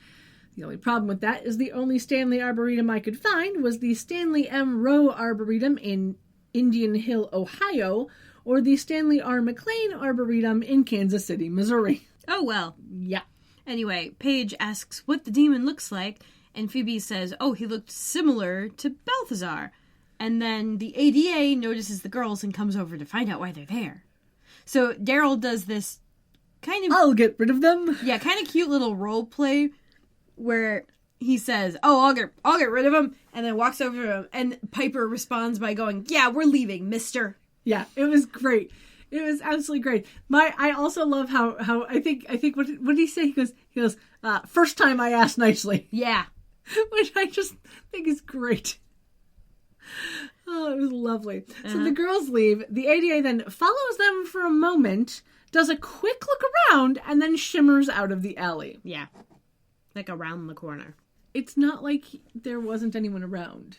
The only problem with that is the only Stanley Arboretum I could find was the Stanley M. Rowe Arboretum in Indian Hill, Ohio, or the Stanley R. McLean Arboretum in Kansas City, Missouri. Oh, well. Yeah. Anyway, Paige asks what the demon looks like, and Phoebe says, oh, he looked similar to Balthazar. And then the ADA notices the girls and comes over to find out why they're there. So Daryl does this kind of... I'll get rid of them. Yeah, kind of cute little role play where he says, oh, I'll get rid of him, and then walks over to him, and Piper responds by going, yeah, we're leaving, mister. Yeah, it was great. It was absolutely great. I also love how I think what did he say? He goes, first time I asked nicely. Yeah. Which I just think is great. Oh, it was lovely. So the girls leave. The ADA then follows them for a moment, does a quick look around, and then shimmers out of the alley. Yeah. Like around the corner. It's not like there wasn't anyone around.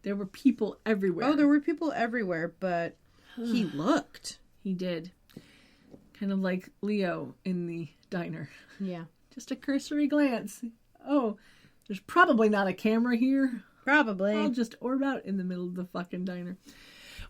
There were people everywhere. Oh, there were people everywhere, but he looked. He did. Kind of like Leo in the diner. Yeah. Just a cursory glance. Oh, there's probably not a camera here. Probably. I'll just orb out in the middle of the fucking diner.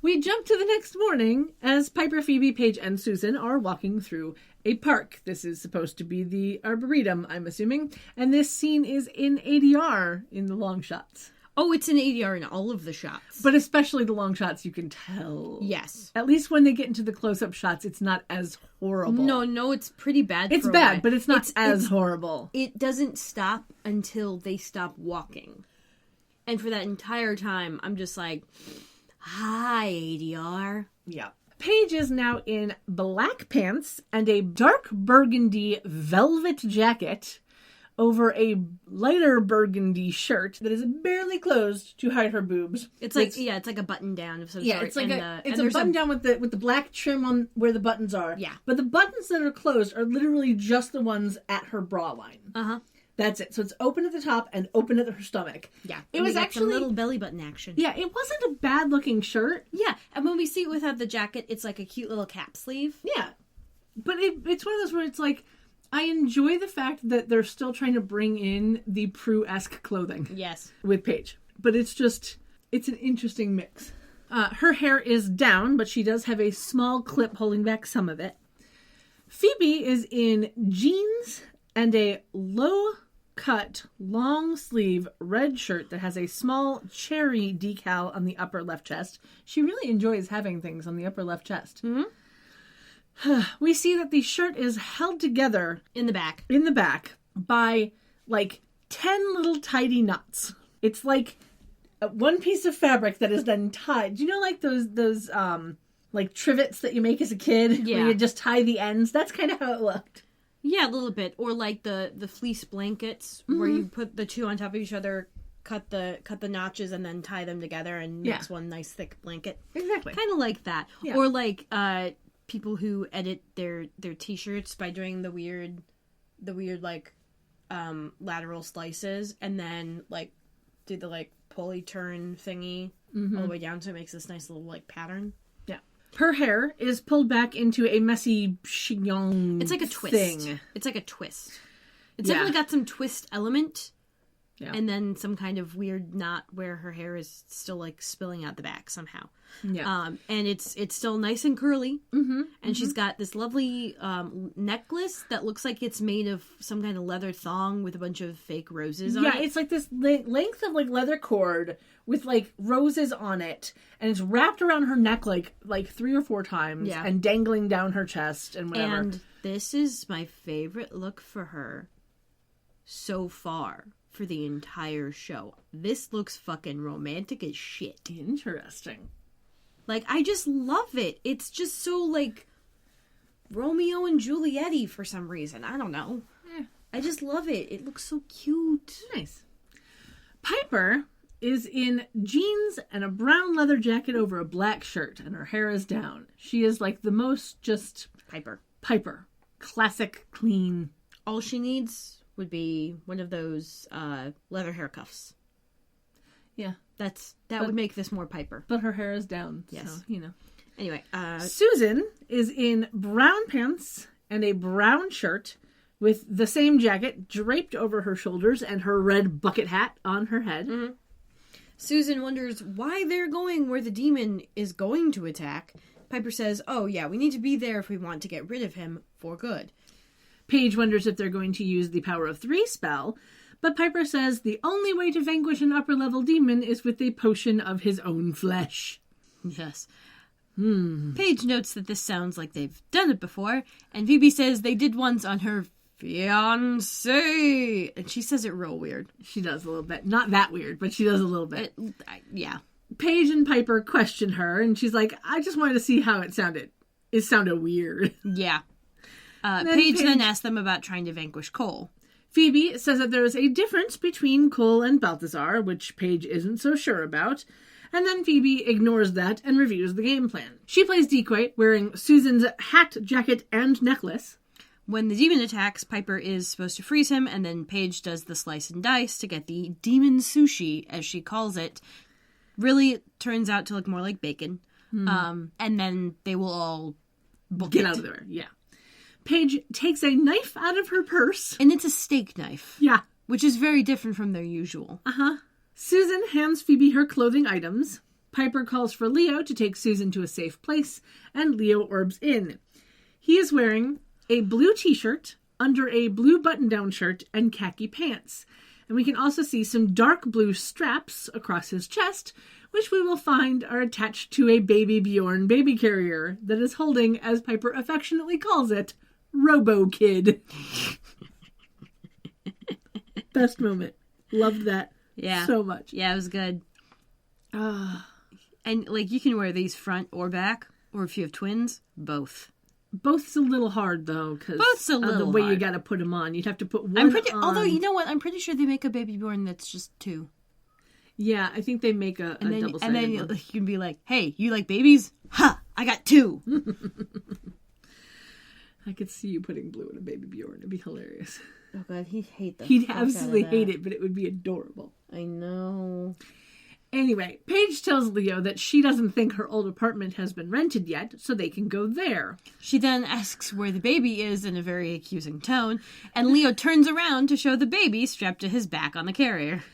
We jump to the next morning as Piper, Phoebe, Paige, and Susan are walking through a park. This is supposed to be the Arboretum, I'm assuming. And this scene is in ADR in the long shots. Oh, it's an ADR in all of the shots. But especially the long shots, you can tell. Yes. At least when they get into the close-up shots, it's not as horrible. No, it's pretty bad. It's bad, but it's not as horrible. It doesn't stop until they stop walking. And for that entire time, I'm just like, hi, ADR. Yeah. Paige is now in black pants and a dark burgundy velvet jacket over a lighter burgundy shirt that is barely closed to hide her boobs. It's like it's like a button down of some sort. Yeah, it's like a button down with the black trim on where the buttons are. Yeah. But the buttons that are closed are literally just the ones at her bra line. Uh-huh. That's it. So it's open at the top and open at her stomach. Yeah. It was actually a little belly button action. Yeah, it wasn't a bad looking shirt. Yeah. And when we see it without the jacket, it's like a cute little cap sleeve. Yeah. But it's one of those where it's like, I enjoy the fact that they're still trying to bring in the Prue-esque clothing. Yes. With Paige. But it's an interesting mix. Her hair is down, but she does have a small clip holding back some of it. Phoebe is in jeans and a low-cut, long-sleeve red shirt that has a small cherry decal on the upper left chest. She really enjoys having things on the upper left chest. Mm-hmm. We see that the shirt is held together in the back by like 10 little tidy knots. It's like one piece of fabric that is then tied. Do you know like those like trivets that you make as a kid? Yeah. Where you just tie the ends? That's kind of how it looked. Yeah, a little bit. Or like the fleece blankets where you put the two on top of each other, cut the notches, and then tie them together and makes one nice thick blanket. Exactly. Kind of like that. Yeah. Or like people who edit their t-shirts by doing the weird like lateral slices and then like do the like pulley turn thingy all the way down, so it makes this nice little like pattern. Yeah. Her hair is pulled back into a messy chignon. It's like a twist. Thing. It's like a twist. It's definitely got some twist element. Yeah. And then some kind of weird knot where her hair is still like spilling out the back somehow. Yeah. And it's still nice and curly. Mm-hmm. And she's got this lovely necklace that looks like it's made of some kind of leather thong with a bunch of fake roses on it. Yeah, it's like this length of like leather cord with like roses on it, and it's wrapped around her neck like 3 or 4 times, and dangling down her chest and whatever. And this is my favorite look for her so far. For the entire show. This looks fucking romantic as shit. Interesting. Like, I just love it. It's just so, like, Romeo and Juliet-y for some reason. I don't know. I just love it. It looks so cute. Nice. Piper is in jeans and a brown leather jacket over a black shirt, and her hair is down. She is, like, the most just... Piper. Classic, clean. All she needs... would be one of those leather hair cuffs. Yeah. That would make this more Piper. But her hair is down. Yes. So, you know. Anyway. Susan is in brown pants and a brown shirt with the same jacket draped over her shoulders and her red bucket hat on her head. Mm-hmm. Susan wonders why they're going where the demon is going to attack. Piper says, oh yeah, we need to be there if we want to get rid of him for good. Paige wonders if they're going to use the Power of 3 spell, but Piper says the only way to vanquish an upper-level demon is with a potion of his own flesh. Yes. Paige notes that this sounds like they've done it before, and Phoebe says they did once on her fiancé. And she says it real weird. She does a little bit. Not that weird, but she does a little bit. Yeah. Paige and Piper question her, and she's like, I just wanted to see how it sounded. It sounded weird. Yeah. Paige then asks them about trying to vanquish Cole. Phoebe says that there is a difference between Cole and Balthazar, which Paige isn't so sure about, and then Phoebe ignores that and reviews the game plan. She plays decoy, wearing Susan's hat, jacket, and necklace. When the demon attacks, Piper is supposed to freeze him, and then Paige does the slice and dice to get the demon sushi, as she calls it. Really turns out to look more like bacon. And then they will all get out of there. Yeah. Paige takes a knife out of her purse. And it's a steak knife. Yeah. Which is very different from their usual. Uh-huh. Susan hands Phoebe her clothing items. Piper calls for Leo to take Susan to a safe place, and Leo orbs in. He is wearing a blue t-shirt under a blue button-down shirt and khaki pants. And we can also see some dark blue straps across his chest, which we will find are attached to a baby Bjorn baby carrier that is holding, as Piper affectionately calls it, Robo Kid. Best moment. Loved that so much. Yeah, it was good. And, like, you can wear these front or back, or if you have twins, both. Both's a little hard, though, because of the way hard. you gotta put them on. You'd have to put one on. Although, you know what? I'm pretty sure they make a baby Bjorn that's just 2. Yeah, I think they make a double-sided one. And then you can be like, hey, you like babies? Ha! I got 2! I could see you putting blue in a baby Bjorn. It'd be hilarious. Oh, God, he'd hate that. He'd absolutely hate it, but it would be adorable. I know. Anyway, Paige tells Leo that she doesn't think her old apartment has been rented yet, so they can go there. She then asks where the baby is in a very accusing tone, and Leo turns around to show the baby strapped to his back on the carrier.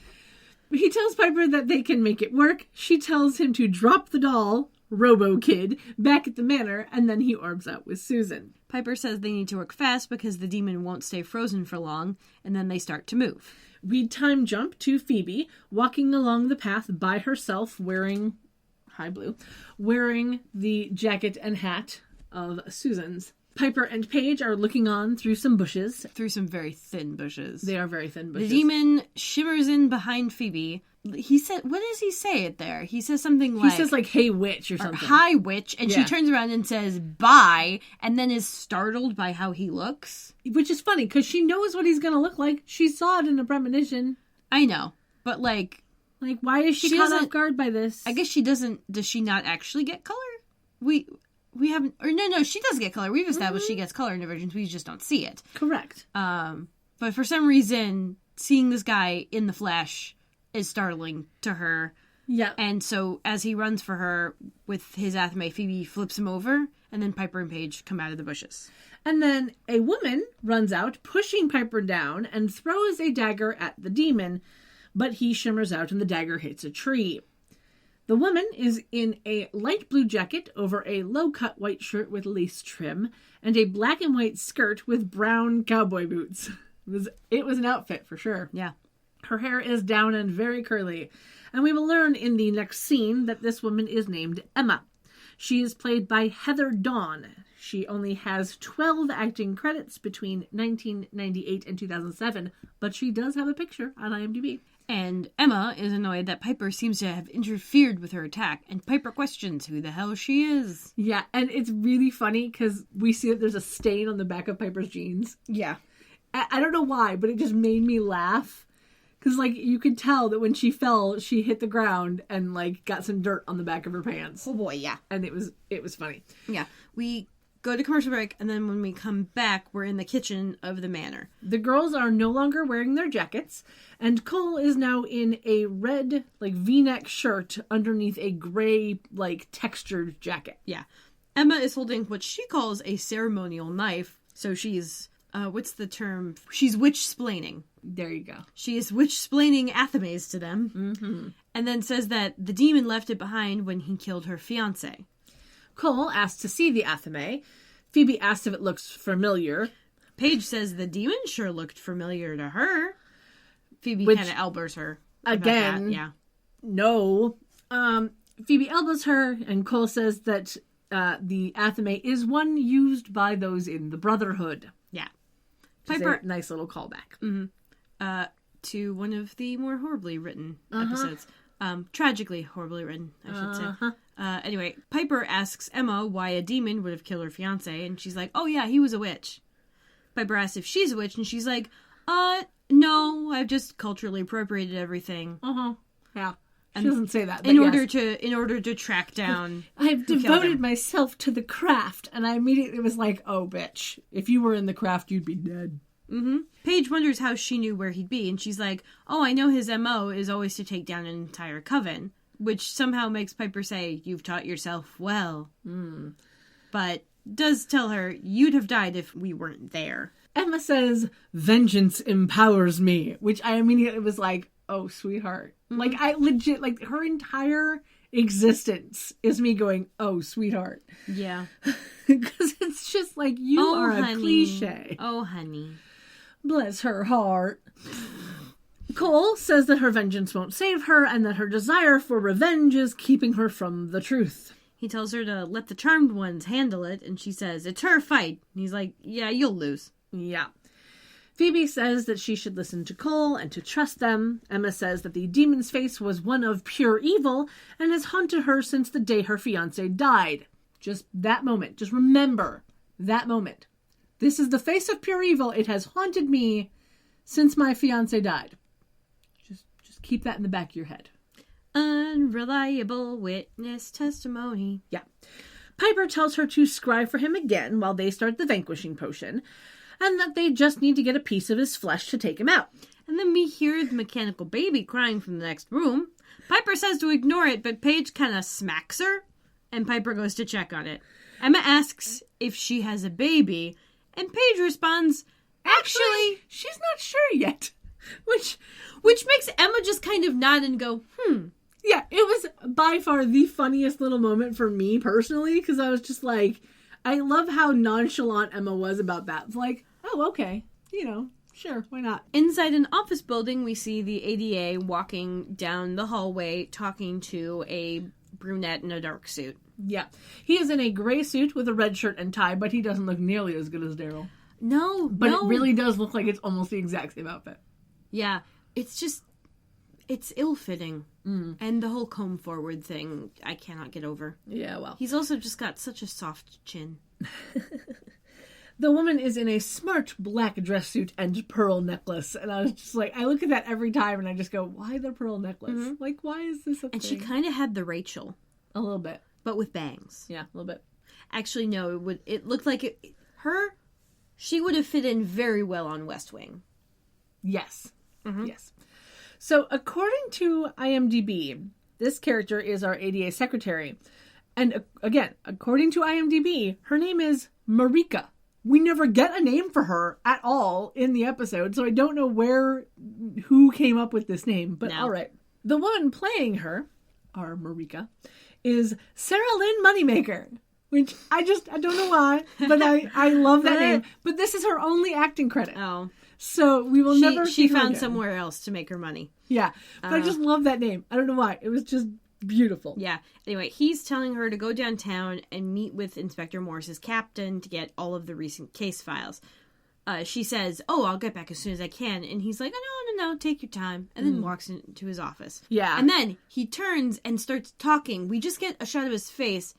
He tells Piper that they can make it work. She tells him to drop the doll, Robo Kid, back at the manor, and then he orbs out with Susan. Piper says they need to work fast because the demon won't stay frozen for long, and then they start to move. We time jump to Phoebe, walking along the path by herself, wearing the jacket and hat of Susan's. Piper and Paige are looking on through some bushes. Through some very thin bushes. They are very thin bushes. The demon shimmers in behind Phoebe. He said, what does he say it there? He says something like... He says like, hey, witch, or something. Hi, witch. And she turns around and says, bye, and then is startled by how he looks. Which is funny, because she knows what he's going to look like. She saw it in a premonition. I know. But, like, why is she caught off guard by this? I guess she doesn't... Does she not actually get color? We haven't... Or no, she does get color. We've established she gets color in Divergence. We just don't see it. Correct. But for some reason, seeing this guy in the flesh is startling to her. Yeah. And so as he runs for her with his athame, Phoebe flips him over, and then Piper and Paige come out of the bushes. And then a woman runs out, pushing Piper down, and throws a dagger at the demon, but he shimmers out and the dagger hits a tree. The woman is in a light blue jacket over a low-cut white shirt with lace trim, and a black and white skirt with brown cowboy boots. It was an outfit, for sure. Yeah. Her hair is down and very curly, and we will learn in the next scene that this woman is named Emma. She is played by Heather Dawn. She only has 12 acting credits between 1998 and 2007, but she does have a picture on IMDb. And Emma is annoyed that Piper seems to have interfered with her attack, and Piper questions who the hell she is. Yeah, and it's really funny because we see that there's a stain on the back of Piper's jeans. Yeah. I don't know why, but it just made me laugh. Because, like, you could tell that when she fell, she hit the ground and, like, got some dirt on the back of her pants. Oh, boy, yeah. And it was funny. Yeah. We go to commercial break, and then when we come back, we're in the kitchen of the manor. The girls are no longer wearing their jackets, and Cole is now in a red, like, V-neck shirt underneath a gray, like, textured jacket. Yeah. Emma is holding what she calls a ceremonial knife, so she's... what's the term? She's witch-splaining. There you go. She is witch-splaining athames to them. Mm-hmm. And then says that the demon left it behind when he killed her fiancé. Cole asks to see the athame. Phoebe asks if it looks familiar. Paige says the demon sure looked familiar to her. Phoebe kind of elbows her. Again. That. Yeah. No. Phoebe elbows her, and Cole says that the athame is one used by those in the Brotherhood. Yeah. Piper, nice little callback. Mm-hmm. To one of the more horribly written episodes. Tragically horribly written, I should say. Anyway, Piper asks Emma why a demon would have killed her fiancé, and she's like, oh yeah, he was a witch. Piper asks if she's a witch, and she's like, no, I've just culturally appropriated everything. Yeah. She doesn't say that. In order to track down I've devoted myself to the craft, and I immediately was like, oh, bitch. If you were in the craft, you'd be dead. Mm-hmm. Paige wonders how she knew where he'd be, and she's like, oh, I know his MO is always to take down an entire coven, which somehow makes Piper say, you've taught yourself well. But does tell her, you'd have died if we weren't there. Emma says, vengeance empowers me, which I immediately was like, oh, sweetheart. Mm-hmm. Like, I legit, like, her entire existence is me going, oh, sweetheart. Yeah. Because it's just like, you are a cliche. Oh, honey. Bless her heart. Cole says that her vengeance won't save her and that her desire for revenge is keeping her from the truth. He tells her to let the charmed ones handle it, and she says, it's her fight. And he's like, yeah, you'll lose. Yeah. Phoebe says that she should listen to Cole and to trust them. Emma says that the demon's face was one of pure evil and has haunted her since the day her fiancé died. Just that moment. Just remember that moment. This is the face of pure evil. It has haunted me since my fiancé died. Just keep that in the back of your head. Unreliable witness testimony. Yeah. Piper tells her to scry for him again while they start the vanquishing potion, and that they just need to get a piece of his flesh to take him out. And then we hear the mechanical baby crying from the next room. Piper says to ignore it, but Paige kind of smacks her, and Piper goes to check on it. Emma asks if she has a baby, and Paige responds, actually, she's not sure yet. Which makes Emma just kind of nod and go, Yeah, it was by far the funniest little moment for me personally, because I was just like, I love how nonchalant Emma was about that. It's like, oh, okay, sure, why not? Inside an office building, we see the ADA walking down the hallway talking to a brunette in a dark suit. Yeah. He is in a gray suit with a red shirt and tie, but he doesn't look nearly as good as Daryl. No, But it really does look like it's almost the exact same outfit. Yeah, it's ill-fitting. And the whole comb forward thing, I cannot get over. Yeah, well. He's also just got such a soft chin. The woman is in a smart black dress suit and pearl necklace. And I was just like, I look at that every time and I just go, why the pearl necklace? Mm-hmm. Like, why is this a thing? And she kind of had the Rachel. A little bit. But with bangs. Yeah, a little bit. Actually, no, it looked like she would have fit in very well on West Wing. Yes. Mm-hmm. Yes. So, according to IMDb, this character is our ADA secretary. And again, according to IMDb, her name is Marika. We never get a name for her at all in the episode, so I don't know who came up with this name, but all right. The one playing her, our Marika, is Sarah Lynn Moneymaker, which I don't know why, but I love that name. But this is her only acting credit. Oh. So we will never see her found again. somewhere else to make her money. Yeah, but I just love that name. I don't know why. It was just beautiful. Yeah. Anyway, he's telling her to go downtown and meet with Inspector Morse's captain to get all of the recent case files. She says, I'll get back as soon as I can. And he's like, no, take your time. And then walks into his office. Yeah. And then he turns and starts talking. We just get a shot of his face.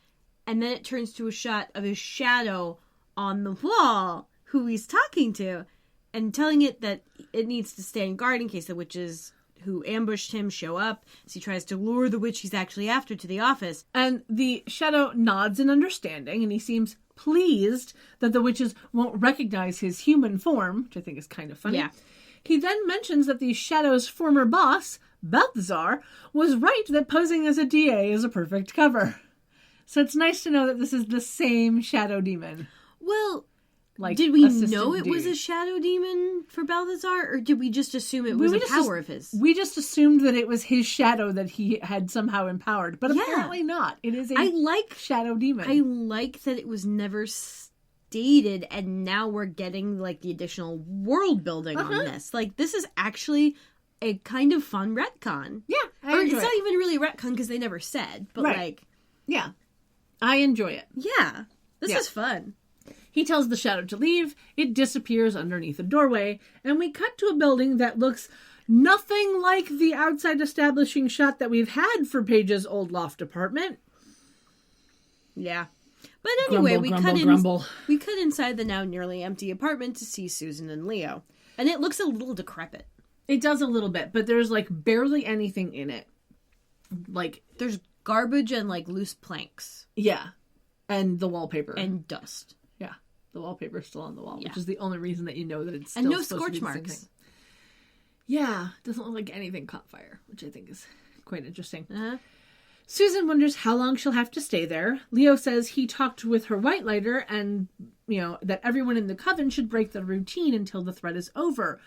And then it turns to a shot of his shadow on the wall, who he's talking to. And telling it that it needs to stand guard in case the witches who ambushed him show up. So he tries to lure the witch he's actually after to the office. And the shadow nods in understanding, and he seems pleased that the witches won't recognize his human form, which I think is kind of funny. Yeah. He then mentions that the shadow's former boss, Balthazar, was right that posing as a DA is a perfect cover. So it's nice to know that this is the same shadow demon. Well, like, did we know it was a shadow demon for Balthazar, or did we just assume it was a power of his? We just assumed that it was his shadow that he had somehow empowered, but apparently not. It is a shadow demon. I like that it was never stated, and now we're getting like the additional world building on this. Like, this is actually a kind of fun retcon. Yeah, it's not even really a retcon because they never said, but like, yeah, I enjoy it. Yeah, this is fun. He tells the shadow to leave, it disappears underneath a doorway, and we cut to a building that looks nothing like the outside establishing shot that we've had for Paige's old loft apartment. Yeah. But anyway, we cut inside the now nearly empty apartment to see Susan and Leo. And it looks a little decrepit. It does a little bit, but there's like barely anything in it. Like, there's garbage and like loose planks. Yeah. And the wallpaper. And dust. Yeah. The wallpaper is still on the wall, which is the only reason that you know that it's still and no supposed scorch to be the marks. same thing. Yeah. Doesn't look like anything caught fire, which I think is quite interesting. Uh-huh. Susan wonders how long she'll have to stay there. Leo says he talked with her white lighter and, that everyone in the coven should break the routine until the threat is over,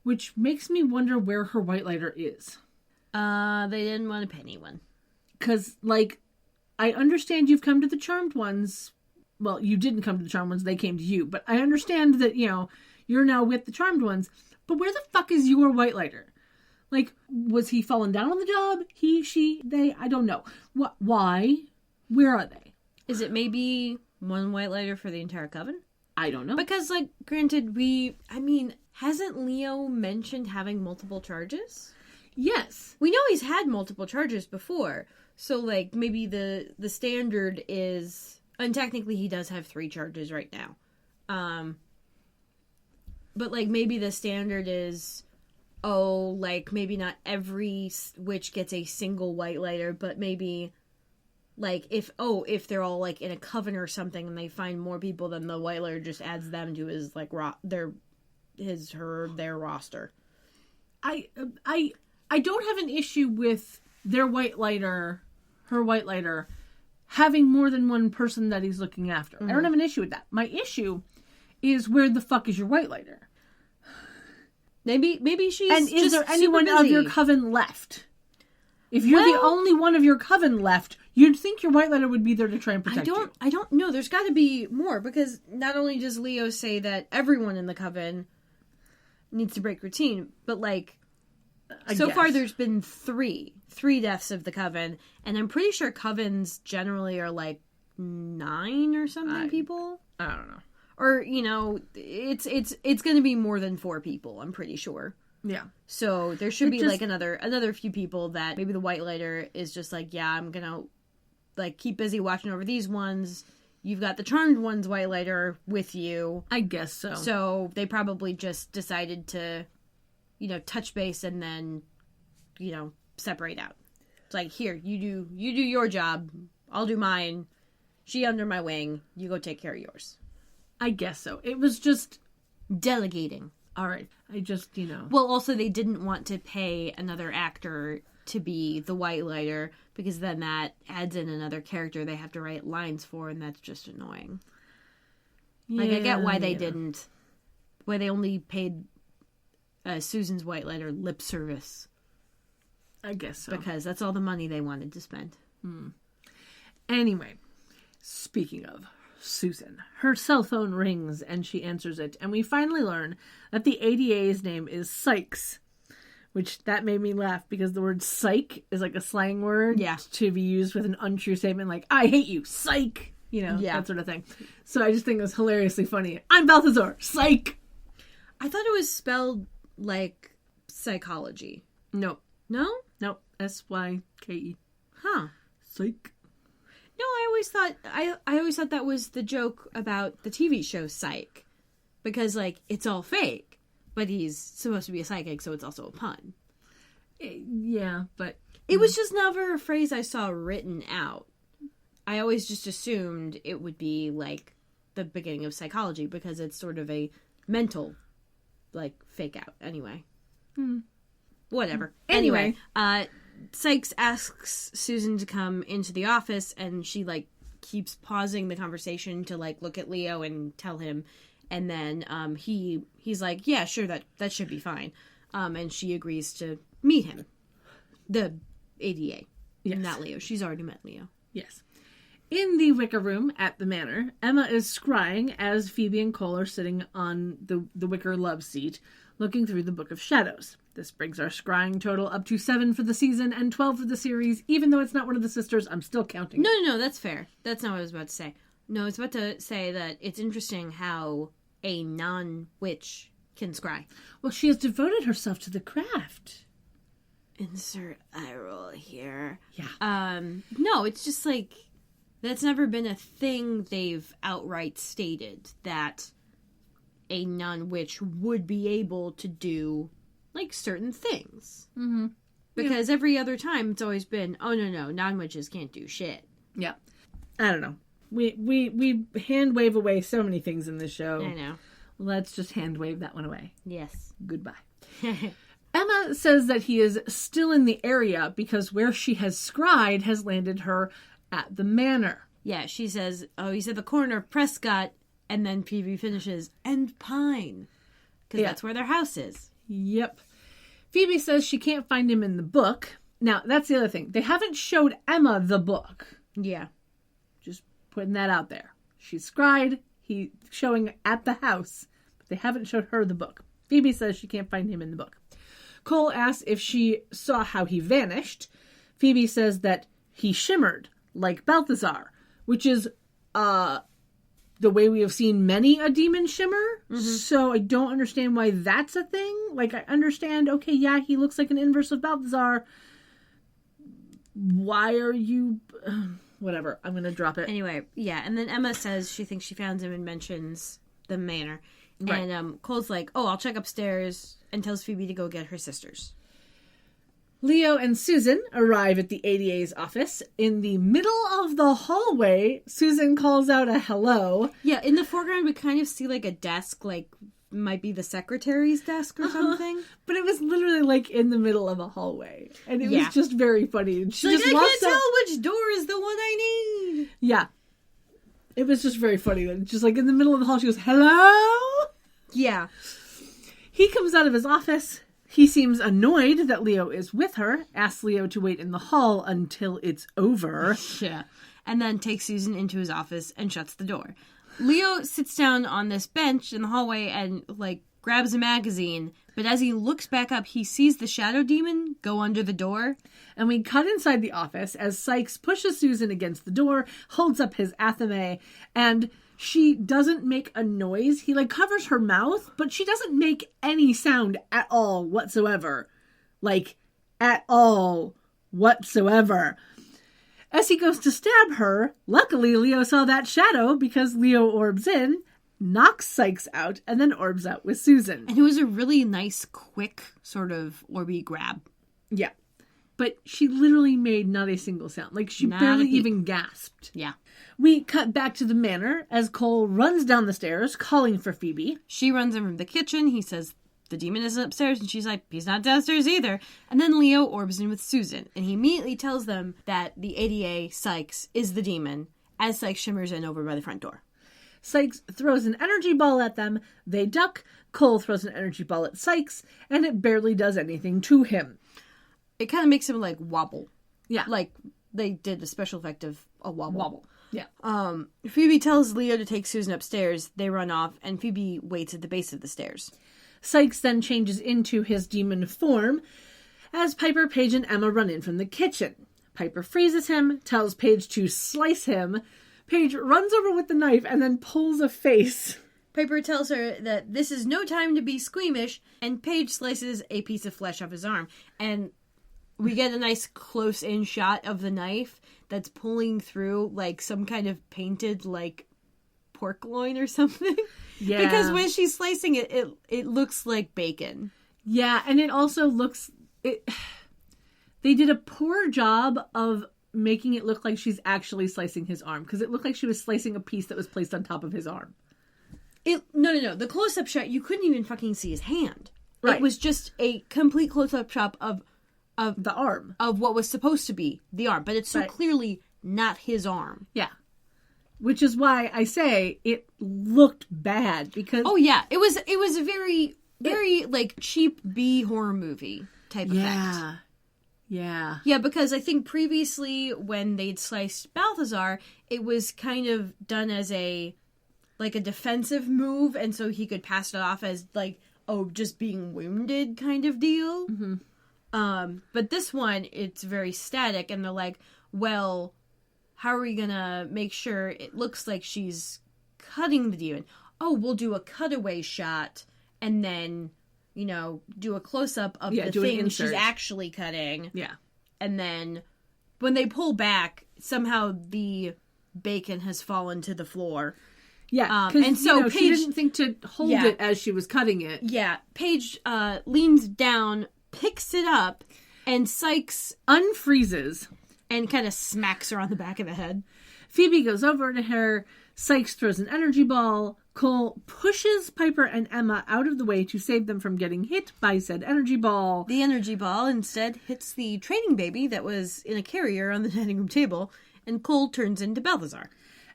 which makes me wonder where her white lighter is. They didn't want to pay anyone. Because, I understand you've come to the Charmed Ones. Well, you didn't come to the Charmed Ones, they came to you. But I understand that, you're now with the Charmed Ones. But where the fuck is your white lighter? Was he falling down on the job? He, she, they? I don't know. What? Why? Where are they? Is it maybe one white lighter for the entire coven? I don't know. Because, granted, hasn't Leo mentioned having multiple charges? Yes. We know he's had multiple charges before. So, maybe the standard is... And technically he does have 3 charges right now. But, maybe the standard is... maybe not every witch gets a single white lighter, but maybe, if they're all, in a coven or something and they find more people, then the white lighter just adds them to his, their roster. I don't have an issue with their white lighter, her white lighter, having more than one person that he's looking after. Mm-hmm. I don't have an issue with that. My issue is where the fuck is your white lighter? Maybe she's and is there anyone of your coven left? If you're the only one of your coven left, you'd think your white lighter would be there to try and protect you. I don't know. There's got to be more, because not only does Leo say that everyone in the coven needs to break routine, but So far, there's been three deaths of the coven, and I'm pretty sure covens generally are like 9 or something people. I don't know. Or, it's going to be more than 4 people, I'm pretty sure. Yeah. So there should be like another few people that maybe the White Lighter is just like, yeah, I'm going to like keep busy watching over these ones. You've got the Charmed Ones White Lighter with you. I guess so. So they probably just decided to, touch base and then, separate out. It's like, here, you do your job. I'll do mine. She under my wing. You go take care of yours. I guess so. It was just delegating. All right. I just, Well, also, they didn't want to pay another actor to be the White Lighter because then that adds in another character they have to write lines for, and that's just annoying. Yeah, I get why they didn't. Why they only paid Susan's White Lighter lip service. I guess so. Because that's all the money they wanted to spend. Anyway, speaking of Susan, her cell phone rings and she answers it, and we finally learn that the ADA's name is Sykes, which that made me laugh because the word psych is like a slang word to be used with an untrue statement like, I hate you, psych, that sort of thing. So I just think it was hilariously funny. I'm Balthazar, psych! I thought it was spelled like psychology. No. No? No. S-Y-K-E. Huh. Psych. No, I always thought that was the joke about the TV show Psych. Because, like, it's all fake. But he's supposed to be a psychic, so it's also a pun. Yeah, but... It was just never a phrase I saw written out. I always just assumed it would be, like, the beginning of psychology, because it's sort of a mental, like, fake out. Anyway. Whatever. Anyway, Sykes asks Susan to come into the office, and she, like, keeps pausing the conversation to, like, look at Leo and tell him. And then he's like, yeah, sure, that should be fine. And she agrees to meet him. The ADA. Yes. Not Leo. She's already met Leo. Yes. In the Wicker Room at the Manor, Emma is scrying as Phoebe and Cole are sitting on the wicker love seat, looking through the Book of Shadows. This brings our scrying total up to 7 for the season and 12 for the series. Even though it's not one of the sisters, I'm still counting. No, that's fair. That's not what I was about to say. No, I was about to say that it's interesting how a non-witch can scry. Well, she has devoted herself to the craft. Insert eye roll here. Yeah. No, it's just like, that's never been a thing they've outright stated, that a non-witch would be able to do, like, certain things. Mm-hmm. Because every other time it's always been, oh, no, non-witches can't do shit. Yeah. I don't know. We hand wave away so many things in this show. I know. Let's just hand wave that one away. Yes. Goodbye. Emma says that he is still in the area because where she has scried has landed her at the manor. Yeah, she says, oh, he's at the corner of Prescott, and then Phoebe finishes, and Pine. Because that's where their house is. Yep. Phoebe says she can't find him in the book. Now, that's the other thing. They haven't showed Emma the book. Yeah. Just putting that out there. She's scried. He's showing at the house. But they haven't showed her the book. Phoebe says she can't find him in the book. Cole asks if she saw how he vanished. Phoebe says that he shimmered, like Balthazar, which is the way we have seen many a demon shimmer. Mm-hmm. So I don't understand why that's a thing. Like, I understand, okay, yeah, he looks like an inverse of Balthazar. Why are you... whatever, I'm going to drop it. Anyway, yeah, and then Emma says she thinks she found him and mentions the manor. Right. And Cole's like, oh, I'll check upstairs, and tells Phoebe to go get her sisters. Leo and Susan arrive at the ADA's office. In the middle of the hallway, Susan calls out a hello. Yeah, in the foreground we kind of see like a desk, like might be the secretary's desk or something. But it was literally like in the middle of a hallway. And it was just very funny. And she like, just I walks can't up. tell which door is the one I need. Yeah. It was just very funny. Just like in the middle of the hall, she goes, hello? Yeah. He comes out of his office. He seems annoyed that Leo is with her, asks Leo to wait in the hall until it's over. Yeah. And then takes Susan into his office and shuts the door. Leo sits down on this bench in the hallway and, like, grabs a magazine, but as he looks back up, he sees the shadow demon go under the door. And we cut inside the office as Sykes pushes Susan against the door, holds up his athame, and she doesn't make a noise. He, like, covers her mouth, but she doesn't make any sound at all whatsoever. Like, at all whatsoever. As he goes to stab her, luckily Leo saw that shadow because Leo orbs in, knocks Sykes out, and then orbs out with Susan. And it was a really nice, quick sort of orby grab. Yeah. But she literally made not a single sound. Like, she barely even gasped. Yeah. We cut back to the manor as Cole runs down the stairs, calling for Phoebe. She runs in from the kitchen. He says the demon isn't upstairs, and she's like, he's not downstairs either. And then Leo orbs in with Susan, and he immediately tells them that the ADA, Sykes, is the demon, as Sykes shimmers in over by the front door. Sykes throws an energy ball at them. They duck. Cole throws an energy ball at Sykes, and it barely does anything to him. It kind of makes him, like, wobble. Yeah. Like, they did a special effect of a wobble. Yeah. Phoebe tells Leo to take Susan upstairs. They run off, and Phoebe waits at the base of the stairs. Sykes then changes into his demon form as Piper, Paige, and Emma run in from the kitchen. Piper freezes him, tells Paige to slice him. Paige runs over with the knife and then pulls a face. Piper tells her that this is no time to be squeamish, and Paige slices a piece of flesh off his arm. And we get a nice close-in shot of the knife that's pulling through, like, some kind of painted, like, pork loin or something. Yeah. Because when she's slicing it, it looks like bacon. Yeah, and it also looks... They did a poor job of making it look like she's actually slicing his arm, because it looked like she was slicing a piece that was placed on top of his arm. No. The close-up shot, you couldn't even fucking see his hand. Right. It was just a complete close-up shot of the arm. Of what was supposed to be the arm. But it's so clearly not his arm. Yeah. Which is why I say it looked bad, because... Oh, yeah. It was a very, very, like, cheap B horror movie type effect. Yeah. Yeah, because I think previously when they'd sliced Balthazar, it was kind of done as a defensive move, and so he could pass it off as, like, just being wounded kind of deal. Mm-hmm. But this one, it's very static, and they're like, well, how are we gonna make sure it looks like she's cutting the demon? Oh, we'll do a cutaway shot, and then, you know, do a close-up of the thing she's actually cutting. Yeah. And then, when they pull back, somehow the bacon has fallen to the floor. Yeah, and so Paige, she didn't think to hold it as she was cutting it. Yeah, Paige leans down, picks it up, and Sykes unfreezes and kind of smacks her on the back of the head. Phoebe goes over to her. Sykes throws an energy ball. Cole pushes Piper and Emma out of the way to save them from getting hit by said energy ball. The energy ball instead hits the training baby that was in a carrier on the dining room table, and Cole turns into Balthazar.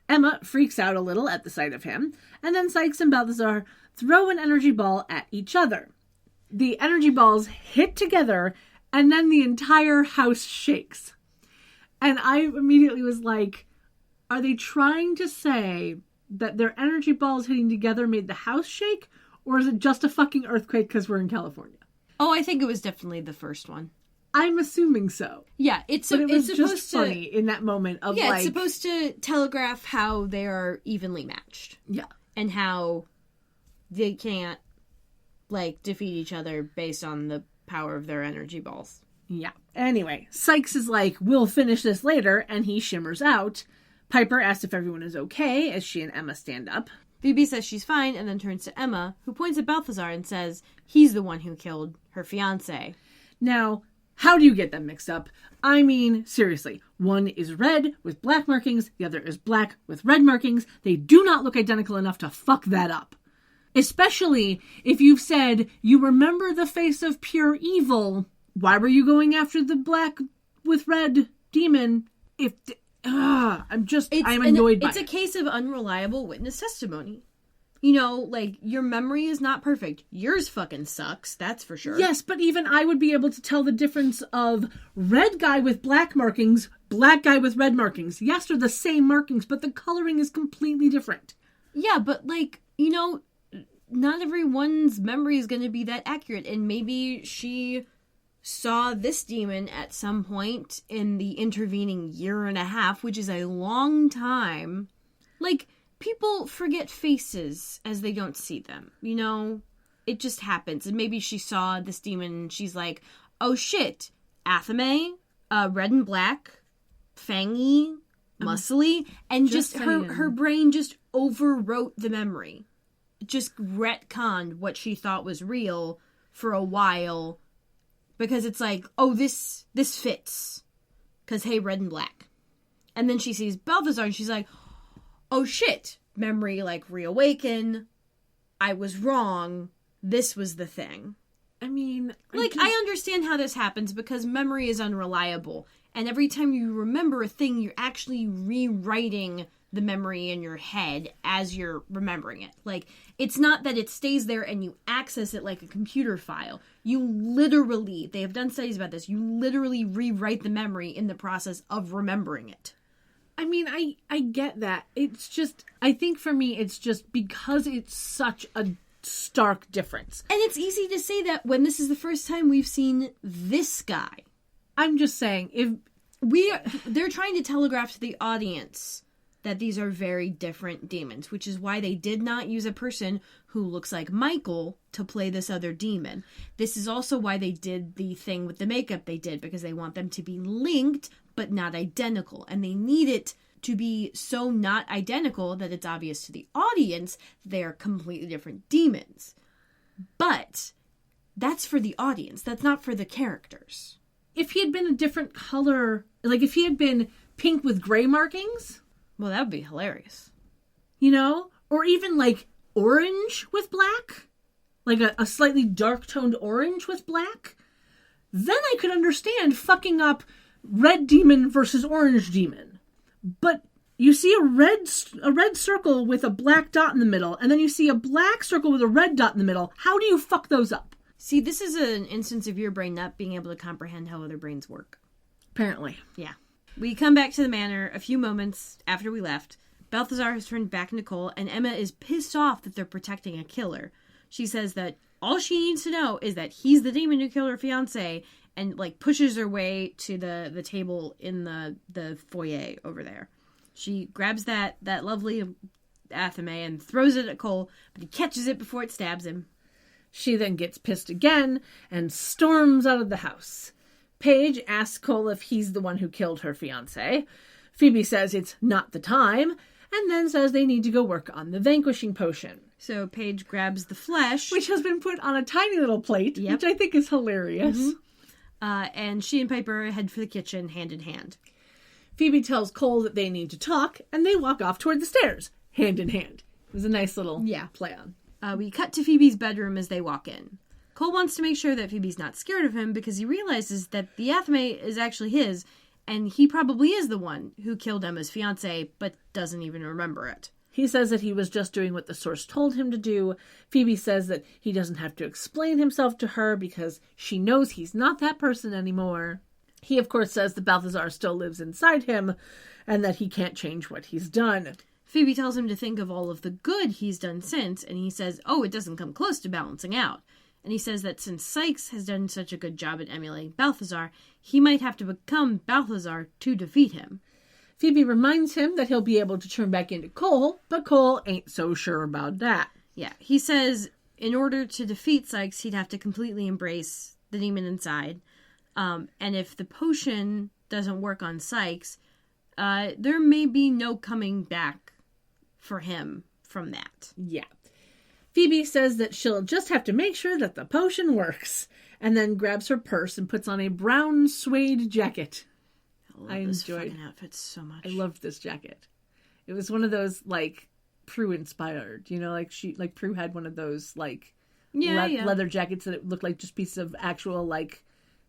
Emma freaks out a little at the sight of him, and then Sykes and Balthazar throw an energy ball at each other. The energy balls hit together, and then the entire house shakes. And I immediately was like, are they trying to say that their energy balls hitting together made the house shake? Or is it just a fucking earthquake because we're in California? Oh, I think it was definitely the first one. I'm assuming so. Yeah, it was just funny in that moment of it's supposed to telegraph how they are evenly matched. Yeah. And how they can't, like, defeat each other based on the power of their energy balls. Yeah. Anyway, Sykes is like, we'll finish this later, and he shimmers out. Piper asks if everyone is okay as she and Emma stand up. Phoebe says she's fine and then turns to Emma, who points at Balthazar and says he's the one who killed her fiancé. Now, how do you get them mixed up? I mean, seriously, one is red with black markings, the other is black with red markings. They do not look identical enough to fuck that up. Especially if you've said you remember the face of pure evil. Why were you going after the black with red demon? I'm annoyed by it. It's a case of unreliable witness testimony. You know, like, your memory is not perfect. Yours fucking sucks, that's for sure. Yes, but even I would be able to tell the difference of red guy with black markings, black guy with red markings. Yes, they're the same markings, but the coloring is completely different. Yeah, but, like, you know, not everyone's memory is going to be that accurate. And maybe she saw this demon at some point in the intervening year and a half, which is a long time. Like, people forget faces as they don't see them, you know? It just happens. And maybe she saw this demon and she's like, oh shit, Athame, red and black, fangy, muscly, and just her brain just overwrote the memory. Just retconned what she thought was real for a while, because it's like, oh, this fits, because hey, red and black. And then she sees Balthazar and she's like, oh shit, memory like reawaken, I was wrong, this was the thing. I mean, I understand how this happens, because memory is unreliable. And every time you remember a thing, you're actually rewriting the memory in your head as you're remembering it. Like, it's not that it stays there and you access it like a computer file. You literally, they have done studies about this, you literally rewrite the memory in the process of remembering it. I mean, I get that. It's just, I think for me, it's just because it's such a stark difference. And it's easy to say that when this is the first time we've seen this guy. I'm just saying, if they're trying to telegraph to the audience that these are very different demons, which is why they did not use a person who looks like Michael to play this other demon. This is also why they did the thing with the makeup they did, because they want them to be linked but not identical. And they need it to be so not identical that it's obvious to the audience they are completely different demons. But that's for the audience. That's not for the characters. If he had been a different color, like if he had been pink with gray markings, well, that would be hilarious. You know? Or even like orange with black, like a slightly dark toned orange with black, then I could understand fucking up red demon versus orange demon. But you see a red circle with a black dot in the middle, and then you see a black circle with a red dot in the middle. How do you fuck those up? See, this is an instance of your brain not being able to comprehend how other brains work. Apparently. Yeah. We come back to the manor a few moments after we left. Balthazar has turned back into Cole, and Emma is pissed off that they're protecting a killer. She says that all she needs to know is that he's the demon who killed her fiancé, and like pushes her way to the table in the foyer over there. She grabs that lovely Athame and throws it at Cole, but he catches it before it stabs him. She then gets pissed again and storms out of the house. Paige asks Cole if he's the one who killed her fiancé. Phoebe says it's not the time, and then says they need to go work on the vanquishing potion. So Paige grabs the flesh, which has been put on a tiny little plate, which I think is hilarious. Mm-hmm. And she and Piper head for the kitchen hand in hand. Phoebe tells Cole that they need to talk, and they walk off toward the stairs, hand in hand. It was a nice little play on. We cut to Phoebe's bedroom as they walk in. Cole wants to make sure that Phoebe's not scared of him, because he realizes that the Athame is actually his, and he probably is the one who killed Emma's fiancé, but doesn't even remember it. He says that he was just doing what the source told him to do. Phoebe says that he doesn't have to explain himself to her because she knows he's not that person anymore. He, of course, says that Balthazar still lives inside him and that he can't change what he's done. Phoebe tells him to think of all of the good he's done since, and he says, oh, it doesn't come close to balancing out. And he says that since Sykes has done such a good job at emulating Balthazar, he might have to become Balthazar to defeat him. Phoebe reminds him that he'll be able to turn back into Cole, but Cole ain't so sure about that. Yeah, he says in order to defeat Sykes, he'd have to completely embrace the demon inside. And if the potion doesn't work on Sykes, there may be no coming back for him from that. Yeah. Phoebe says that she'll just have to make sure that the potion works, and then grabs her purse and puts on a brown suede jacket. I enjoyed this outfit so much. I loved this jacket. It was one of those like Prue inspired, you know, like Prue had one of those like leather jackets that it looked like just pieces of actual like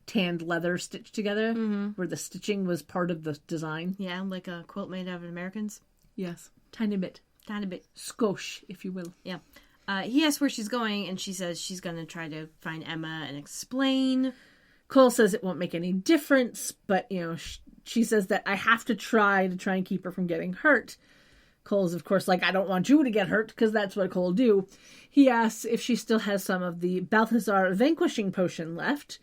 tanned leather stitched together, where the stitching was part of the design. Yeah, like a quilt made out of Americans. Yes, tiny bit, skosh, if you will. Yeah. He asks where she's going, and she says she's going to try to find Emma and explain. Cole says it won't make any difference, but, you know, she says that I have to try and keep her from getting hurt. Cole's, of course, like, I don't want you to get hurt, because that's what Cole do. He asks if she still has some of the Balthazar vanquishing potion left.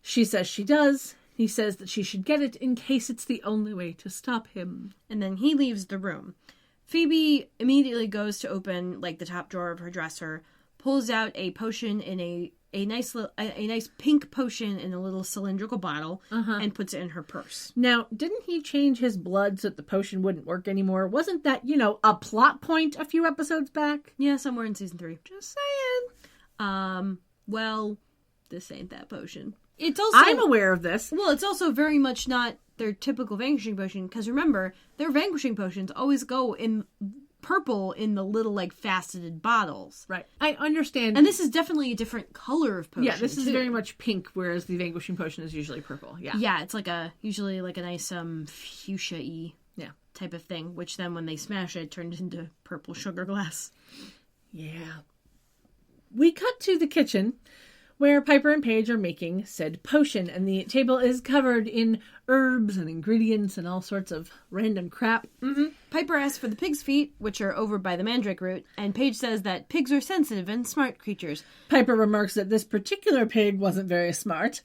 She says she does. He says that she should get it in case it's the only way to stop him. And then he leaves the room. Phoebe immediately goes to open, like, the top drawer of her dresser, pulls out a potion in a nice pink potion in a little cylindrical bottle, and puts it in her purse. Now, didn't he change his blood so that the potion wouldn't work anymore? Wasn't that, a plot point a few episodes back? Yeah, somewhere in season 3. Just saying. Well, this ain't that potion. It's also... I'm aware of this. Well, it's also very much not their typical vanquishing potion, because remember, their vanquishing potions always go in purple in the little, like, faceted bottles. Right. I understand. And this is definitely a different color of potion. Yeah, this is very much pink, whereas the vanquishing potion is usually purple. Yeah. Yeah, it's like usually like a nice fuchsia-y type of thing, which then when they smash it turns into purple sugar glass. Yeah. We cut to the kitchen, where Piper and Paige are making said potion, and the table is covered in herbs and ingredients and all sorts of random crap. Piper asks for the pig's feet, which are over by the mandrake root, and Paige says that pigs are sensitive and smart creatures. Piper remarks that this particular pig wasn't very smart,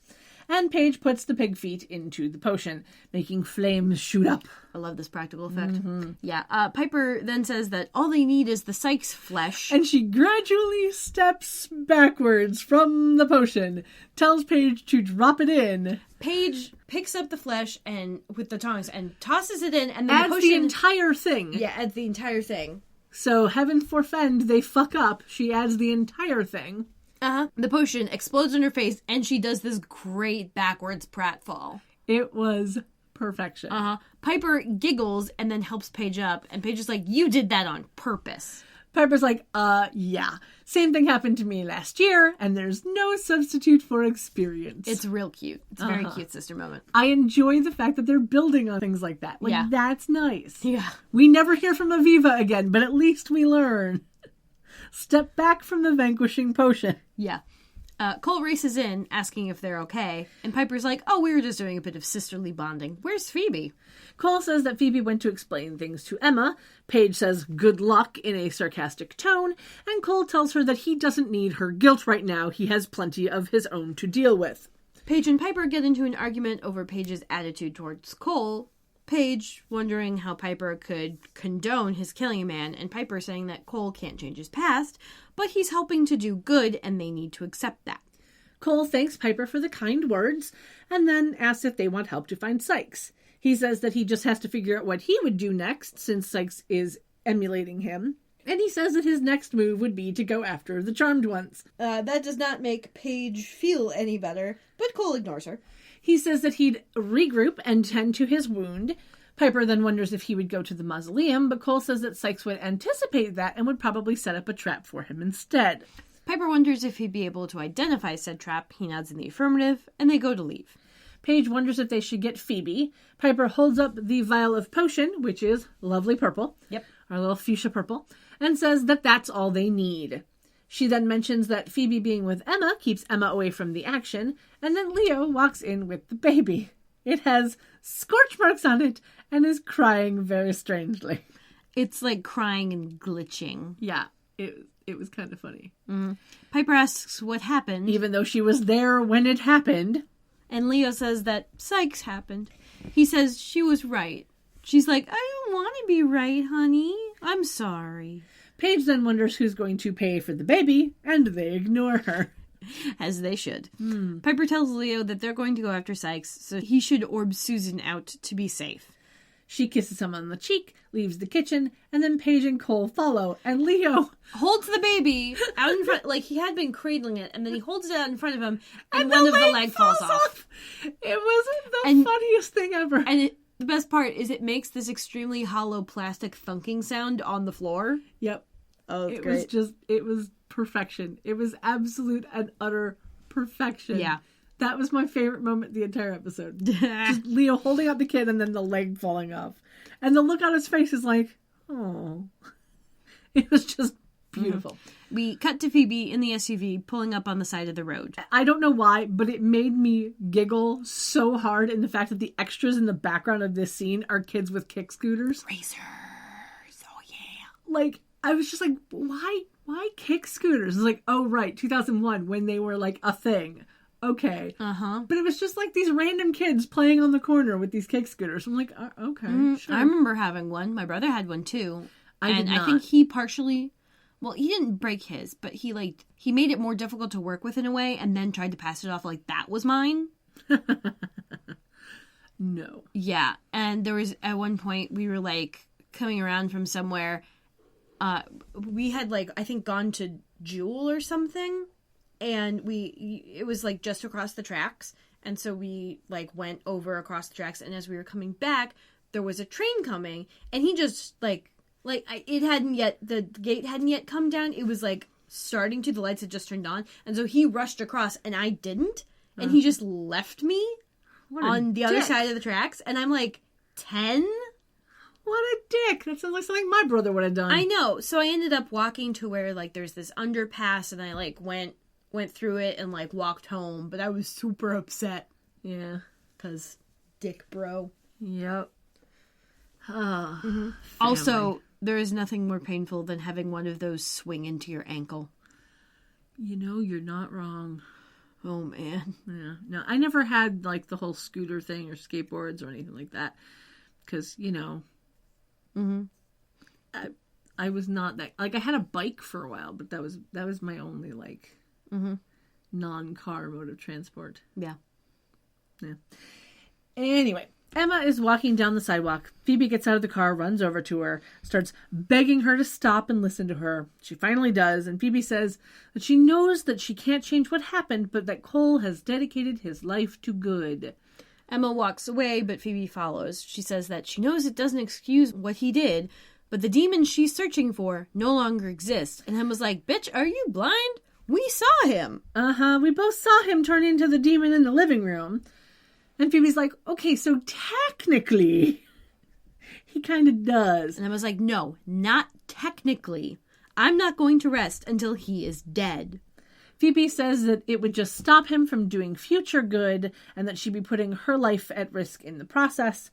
and Paige puts the pig feet into the potion, making flames shoot up. I love this practical effect. Yeah, Piper then says that all they need is the Sykes flesh. And she gradually steps backwards from the potion, tells Paige to drop it in. Paige picks up the flesh and with the tongs and tosses it in, and then adds the entire thing. Yeah, adds the entire thing. So, heaven forfend they fuck up. She adds the entire thing. The potion explodes in her face, and she does this great backwards pratfall. It was perfection. Piper giggles and then helps Paige up, and Paige is like, "You did that on purpose." Piper's like, yeah. Same thing happened to me last year, and there's no substitute for experience. It's real cute. It's a very cute sister moment. I enjoy the fact that they're building on things like that. Like, that's nice. Yeah. We never hear from Aviva again, but at least we learn. Step back from the vanquishing potion. Yeah. Cole races in, asking if they're okay, and Piper's like, "Oh, we were just doing a bit of sisterly bonding. Where's Phoebe?" Cole says that Phoebe went to explain things to Emma. Paige says good luck in a sarcastic tone, and Cole tells her that he doesn't need her guilt right now. He has plenty of his own to deal with. Paige and Piper get into an argument over Paige's attitude towards Cole, Paige wondering how Piper could condone his killing a man, and Piper saying that Cole can't change his past, but he's helping to do good and they need to accept that. Cole thanks Piper for the kind words, and then asks if they want help to find Sykes. He says that he just has to figure out what he would do next, since Sykes is emulating him. And he says that his next move would be to go after the Charmed Ones. That does not make Paige feel any better, but Cole ignores her. He says that he'd regroup and tend to his wound. Piper then wonders if he would go to the mausoleum, but Cole says that Sykes would anticipate that and would probably set up a trap for him instead. Piper wonders if he'd be able to identify said trap. He nods in the affirmative, and they go to leave. Paige wonders if they should get Phoebe. Piper holds up the vial of potion, which is lovely purple. Yep. Our little fuchsia purple. And says that that's all they need. She then mentions that Phoebe being with Emma keeps Emma away from the action, and then Leo walks in with the baby. It has scorch marks on it and is crying very strangely. It's like crying and glitching. Yeah, it was kind of funny. Piper asks what happened. Even though she was there when it happened. And Leo says that Sykes happened. He says she was right. She's like, "I don't want to be right, honey. I'm sorry." Paige then wonders who's going to pay for the baby, and they ignore her. As they should. Piper tells Leo that they're going to go after Sykes, so he should orb Susan out to be safe. She kisses him on the cheek, leaves the kitchen, and then Paige and Cole follow, and Leo holds the baby out in front, like he had been cradling it, and then he holds it out in front of him, and one of the leg falls off. It was the funniest thing ever. And the best part is it makes this extremely hollow plastic thunking sound on the floor. Yep. Oh, it great. It was perfection. It was absolute and utter perfection. Yeah. That was my favorite moment the entire episode. Just Leo holding up the kid and then the leg falling off. And the look on his face is like, oh. It was just beautiful. We cut to Phoebe in the SUV pulling up on the side of the road. I don't know why, but it made me giggle so hard in the fact that the extras in the background of this scene are kids with kick scooters. Racers. Oh, yeah. like, I was just like, why kick scooters? It's like, oh, right, 2001, when they were, like, a thing. Okay. Uh-huh. But it was just, like, these random kids playing on the corner with these kick scooters. I'm like, okay, sure. I remember having one. My brother had one, too. I did not. I think he partially... Well, he didn't break his, but he made it more difficult to work with in a way, and then tried to pass it off like that was mine. No. Yeah, and there was, at one point, we were, like, coming around from somewhere. We had, like, I think gone to Jewel or something, and it was, like, just across the tracks, and so we, like, went over across the tracks, and as we were coming back, there was a train coming, and he just, the gate hadn't yet come down. It was like starting to, the lights had just turned on. And so he rushed across and I didn't. And he just left me on the other side of the tracks. And I'm like, 10? What a dick. That sounds like something my brother would have done. I know. So I ended up walking to where, like, there's this underpass and I, like, went through it and, like, walked home. But I was super upset. Yeah. 'Cause dick bro. Yep. Oh, Also, there is nothing more painful than having one of those swing into your ankle. You know, you're not wrong. Oh, man. Yeah. No, I never had, like, the whole scooter thing or skateboards or anything like that. Because, you know, I was not that... Like, I had a bike for a while, but that was my only, like, non-car mode of transport. Yeah. Yeah. Anyway, Emma is walking down the sidewalk. Phoebe gets out of the car, runs over to her, starts begging her to stop and listen to her. She finally does, and Phoebe says that she knows that she can't change what happened, but that Cole has dedicated his life to good. Emma walks away, but Phoebe follows. She says that she knows it doesn't excuse what he did, but the demon she's searching for no longer exists. And Emma's like, bitch, are you blind? We saw him. We both saw him turn into the demon in the living room. And Phoebe's like, okay, so technically, he kind of does. And I was like, no, not technically. I'm not going to rest until he is dead. Phoebe says that it would just stop him from doing future good and that she'd be putting her life at risk in the process,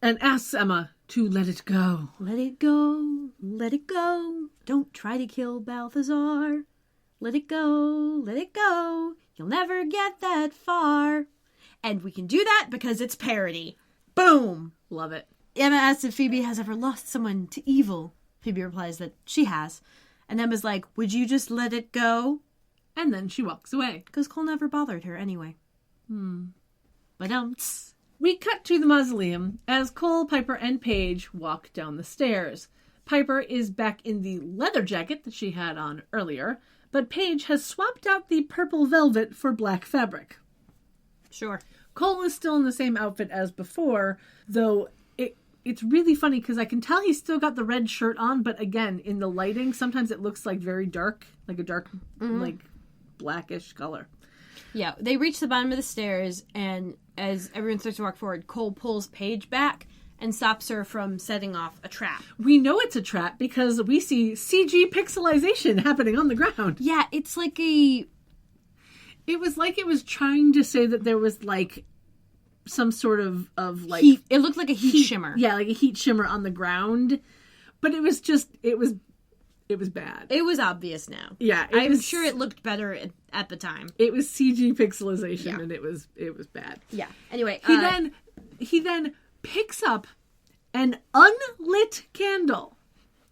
and asks Emma to let it go. Let it go. Let it go. Don't try to kill Balthazar. Let it go. Let it go. You'll never get that far. And we can do that because it's parody. Boom! Love it. Emma asks if Phoebe has ever lost someone to evil. Phoebe replies that she has. And Emma's like, would you just let it go? And then she walks away. Because Cole never bothered her anyway. But we cut to the mausoleum as Cole, Piper, and Paige walk down the stairs. Piper is back in the leather jacket that she had on earlier, but Paige has swapped out the purple velvet for black fabric. Sure. Cole is still in the same outfit as before, though it's really funny because I can tell he's still got the red shirt on, but again, in the lighting, sometimes it looks like very dark, like a dark, like blackish color. Yeah, they reach the bottom of the stairs, and as everyone starts to walk forward, Cole pulls Paige back and stops her from setting off a trap. We know it's a trap because we see CG pixelization happening on the ground. Yeah, it's like a... It was like it was trying to say that there was, like, some sort of like... Heat. It looked like a heat shimmer. Yeah, like a heat shimmer on the ground. But it was just... It was bad. It was obvious now. Yeah. I'm sure it looked better at the time. It was CG pixelization, and it was bad. Yeah. Anyway, He then picks up an unlit candle.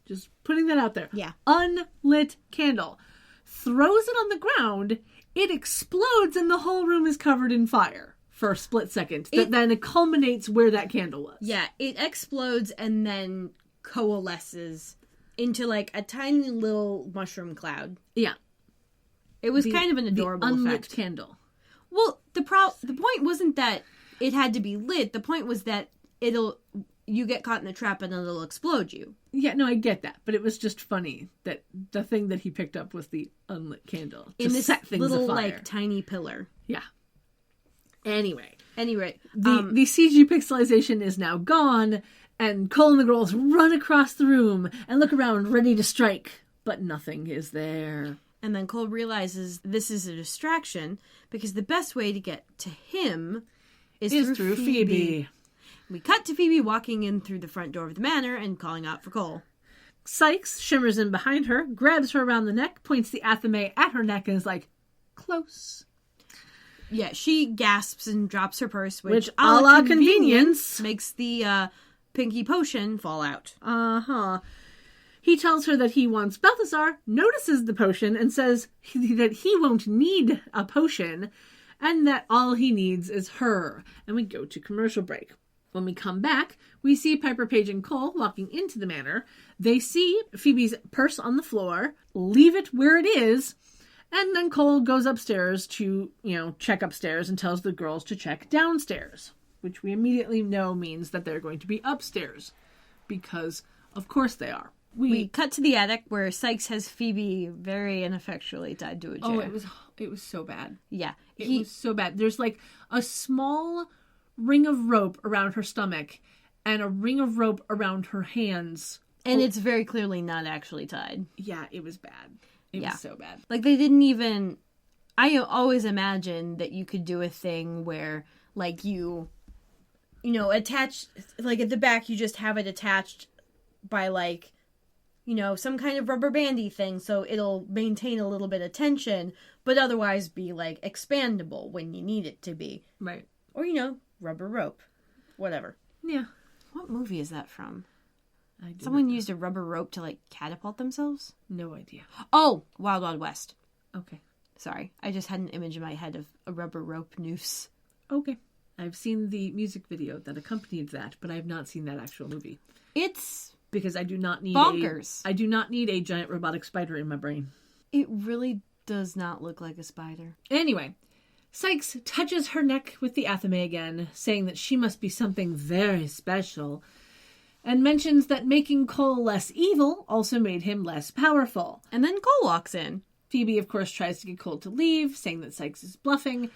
Just putting that out there. Yeah. Unlit candle. Throws it on the ground. It explodes and the whole room is covered in fire for a split second. Then it culminates where that candle was. Yeah, it explodes and then coalesces into like a tiny little mushroom cloud. Yeah. It was kind of an adorable unlit effect. Candle. Well, the point wasn't that it had to be lit. The point was that you get caught in the trap and it'll explode you. Yeah, no, I get that. But it was just funny that the thing that he picked up was the unlit candle. In this set things little, afire. like, tiny pillar. Yeah. Anyway. The the CG pixelization is now gone, and Cole and the girls run across the room and look around ready to strike. But nothing is there. And then Cole realizes this is a distraction because the best way to get to him is through Phoebe. We cut to Phoebe walking in through the front door of the manor and calling out for Cole. Sykes shimmers in behind her, grabs her around the neck, points the athame at her neck, and is like, close. Yeah, she gasps and drops her purse, Which a la convenience makes the pinky potion fall out. Uh-huh. He tells her that he wants Balthazar, notices the potion, and says that he won't need a potion, and that all he needs is her. And we go to commercial break. When we come back, we see Piper, Paige, and Cole walking into the manor. They see Phoebe's purse on the floor, leave it where it is, and then Cole goes upstairs to, check upstairs and tells the girls to check downstairs, which we immediately know means that they're going to be upstairs, because of course they are. We cut to the attic where Sykes has Phoebe very ineffectually tied to a chair. Oh, it was so bad. Yeah. It was so bad. There's like a small ring of rope around her stomach and a ring of rope around her hands. And it's very clearly not actually tied. Yeah, it was bad. It was so bad. Like, they didn't even... I always imagined that you could do a thing where, like, you attach... Like, at the back, you just have it attached by, like, some kind of rubber bandy thing, so it'll maintain a little bit of tension, but otherwise be, like, expandable when you need it to be. Right. Or, rubber rope. Whatever. Yeah. What movie is that from? Someone used a rubber rope to, like, catapult themselves? No idea. Oh! Wild Wild West. Okay. Sorry. I just had an image in my head of a rubber rope noose. Okay. I've seen the music video that accompanied that, but I have not seen that actual movie. It's... Because I do not need bonkers. I do not need a giant robotic spider in my brain. It really does not look like a spider. Anyway, Sykes touches her neck with the athame again, saying that she must be something very special, and mentions that making Cole less evil also made him less powerful. And then Cole walks in. Phoebe, of course, tries to get Cole to leave, saying that Sykes is bluffing.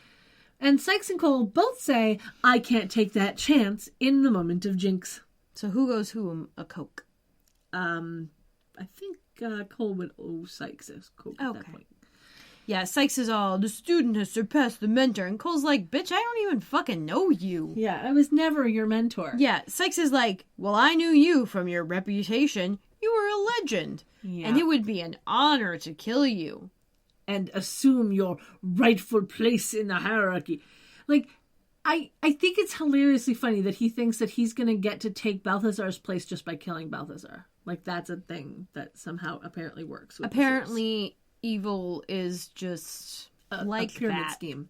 And Sykes and Cole both say, I can't take that chance in the moment of jinx. So who goes whom a Coke? I think Cole would owe Sykes a Coke at that point. Yeah, Sykes is all, the student has surpassed the mentor. And Cole's like, bitch, I don't even fucking know you. Yeah, I was never your mentor. Yeah, Sykes is like, well, I knew you from your reputation. You were a legend. Yeah. And it would be an honor to kill you. And assume your rightful place in the hierarchy. Like, I think it's hilariously funny that he thinks that he's going to get to take Balthazar's place just by killing Balthazar. Like, that's a thing that somehow apparently works. Apparently, evil is just like a pyramid that. Scheme.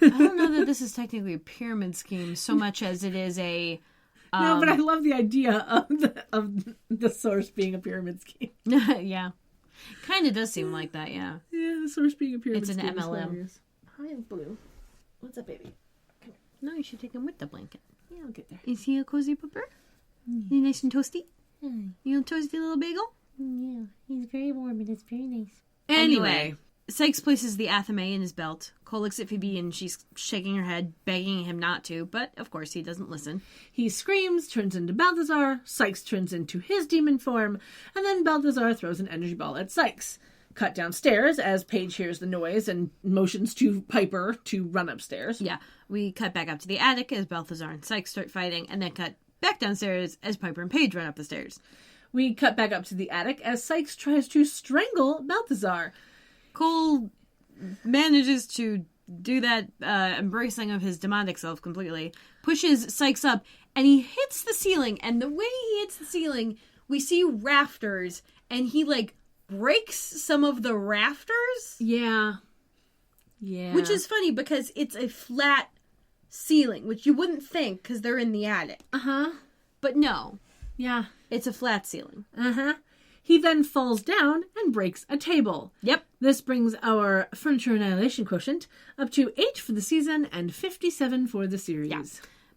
I don't know that this is technically a pyramid scheme so much as it is a... no, but I love the idea of the source being a pyramid scheme. Yeah. Kind of does seem like that, yeah. Yeah, the source being a pyramid scheme. It's an MLM. Hi, Blue. What's up, baby? No, you should take him with the blanket. Yeah, I'll get there. Is he a cozy pooper? You nice and toasty? You a toasty little bagel? Yeah, he's very warm and it's very nice. Anyway, Sykes places the athame in his belt. Cole looks at Phoebe and she's shaking her head, begging him not to, but of course he doesn't listen. He screams, turns into Balthazar, Sykes turns into his demon form, and then Balthazar throws an energy ball at Sykes. Cut downstairs as Paige hears the noise and motions to Piper to run upstairs. Yeah, we cut back up to the attic as Balthazar and Sykes start fighting, and then cut back downstairs as Piper and Paige run up the stairs. We cut back up to the attic as Sykes tries to strangle Balthazar. Cole manages to do that embracing of his demonic self completely, pushes Sykes up, and he hits the ceiling, and the way he hits the ceiling, we see rafters, and he, breaks some of the rafters. Yeah. Which is funny because it's a flat ceiling, which you wouldn't think because they're in the attic. Uh-huh. But no. Yeah. It's a flat ceiling. Uh-huh. He then falls down and breaks a table. Yep. This brings our furniture annihilation quotient up to 8 for the season and 57 for the series. Yeah.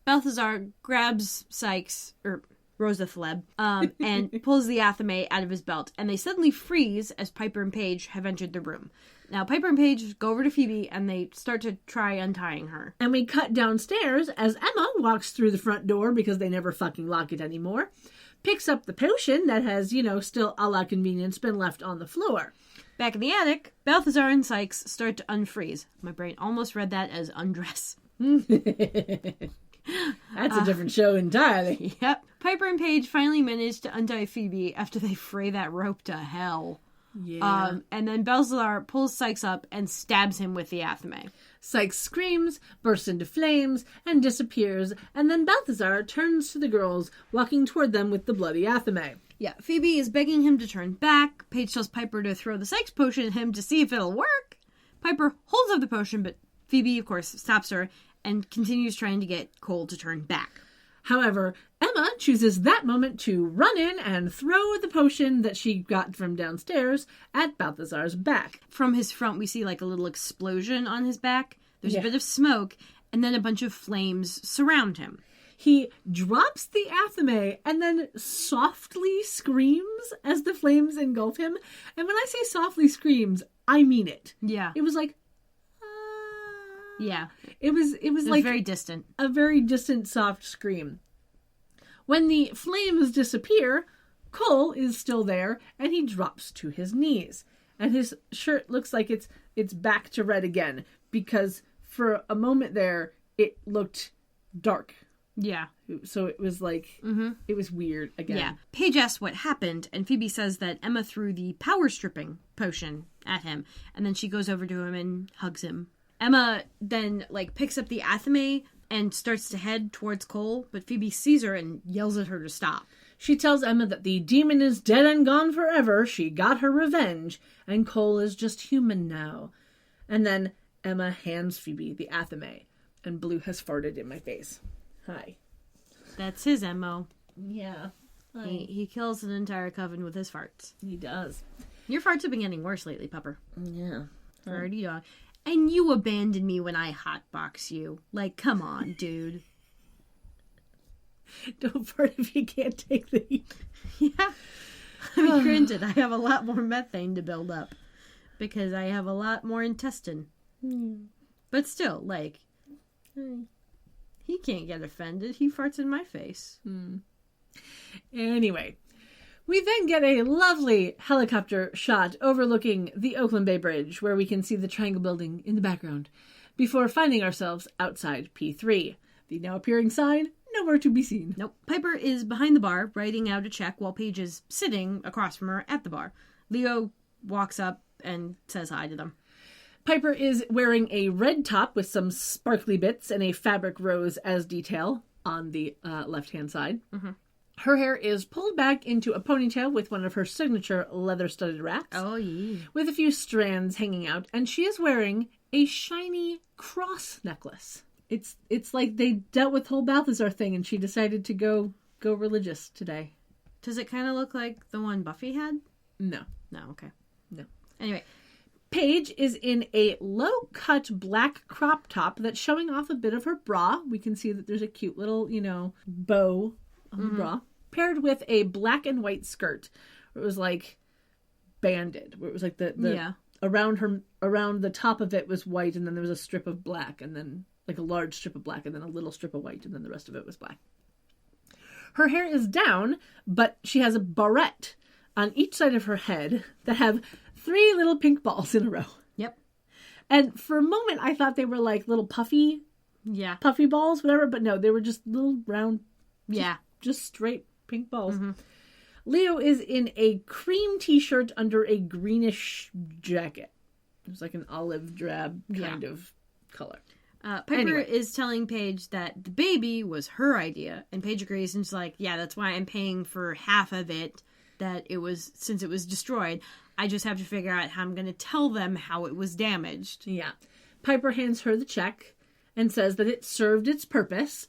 Balthazar grabs Sykes, or Rosathleb, and pulls the athame out of his belt, and they suddenly freeze as Piper and Paige have entered the room. Now, Piper and Paige go over to Phoebe, and they start to try untying her. And we cut downstairs as Emma walks through the front door because they never fucking lock it anymore, picks up the potion that has, still a la convenience been left on the floor. Back in the attic, Balthazar and Sykes start to unfreeze. My brain almost read that as undress. That's a different show entirely. Yep. Piper and Paige finally manage to untie Phoebe after they fray that rope to hell. Yeah. And then Balthazar pulls Sykes up and stabs him with the athame. Sykes screams, bursts into flames, and disappears, and then Balthazar turns to the girls, walking toward them with the bloody athame. Yeah, Phoebe is begging him to turn back. Paige tells Piper to throw the Sykes potion at him to see if it'll work. Piper holds up the potion, but Phoebe, of course, stops her and continues trying to get Cole to turn back. However, Emma chooses that moment to run in and throw the potion that she got from downstairs at Balthazar's back. From his front, we see like a little explosion on his back. There's Yeah. a bit of smoke, and then a bunch of flames surround him. He drops the athame and then softly screams as the flames engulf him. And when I say softly screams, I mean it. Yeah. It was like, Yeah. It was like very distant. a very distant, soft scream. When the flames disappear, Cole is still there, and he drops to his knees. And his shirt looks like it's back to red again, because for a moment there, it looked dark. Yeah. So it was like, It was weird again. Yeah. Paige asks what happened, and Phoebe says that Emma threw the power stripping potion at him, and then she goes over to him and hugs him. Emma then, picks up the athame and starts to head towards Cole, but Phoebe sees her and yells at her to stop. She tells Emma that the demon is dead and gone forever. She got her revenge, and Cole is just human now. And then Emma hands Phoebe the athame, and Blue has farted in my face. Hi. That's his MO. Yeah. He kills an entire coven with his farts. He does. Your farts have been getting worse lately, Pupper. Yeah. Farty dog. And you abandoned me when I hotbox you. Come on, dude. Don't fart if you can't take the heat. Yeah. I mean, granted, I have a lot more methane to build up. Because I have a lot more intestine. But still, he can't get offended. He farts in my face. Anyway, we then get a lovely helicopter shot overlooking the Oakland Bay Bridge, where we can see the Triangle Building in the background, before finding ourselves outside P3. The now appearing sign, nowhere to be seen. Nope. Piper is behind the bar, writing out a check while Paige is sitting across from her at the bar. Leo walks up and says hi to them. Piper is wearing a red top with some sparkly bits and a fabric rose as detail on the left-hand side. Mm-hmm. Her hair is pulled back into a ponytail with one of her signature leather-studded wraps. Oh, yeah. With a few strands hanging out, and she is wearing a shiny cross necklace. It's like they dealt with the whole Balthazar thing, and she decided to go religious today. Does it kind of look like the one Buffy had? No. No, okay. No. Anyway. Paige is in a low-cut black crop top that's showing off a bit of her bra. We can see that there's a cute little, bow on the bra. Paired with a black and white skirt. It was banded. Where it was the around the top of it was white, and then there was a strip of black, and then a large strip of black, and then a little strip of white, and then the rest of it was black. Her hair is down, but she has a barrette on each side of her head that have 3 little pink balls in a row. Yep. And for a moment, I thought they were little puffy balls, whatever. But no, they were just little round, just straight pink balls. Mm-hmm. Leo is in a cream t-shirt under a greenish jacket. It was an olive drab kind of color. Piper is telling Paige that the baby was her idea, and Paige agrees and she's like, yeah, that's why I'm paying for half of it, since it was destroyed. I just have to figure out how I'm going to tell them how it was damaged. Yeah. Piper hands her the check and says that it served its purpose.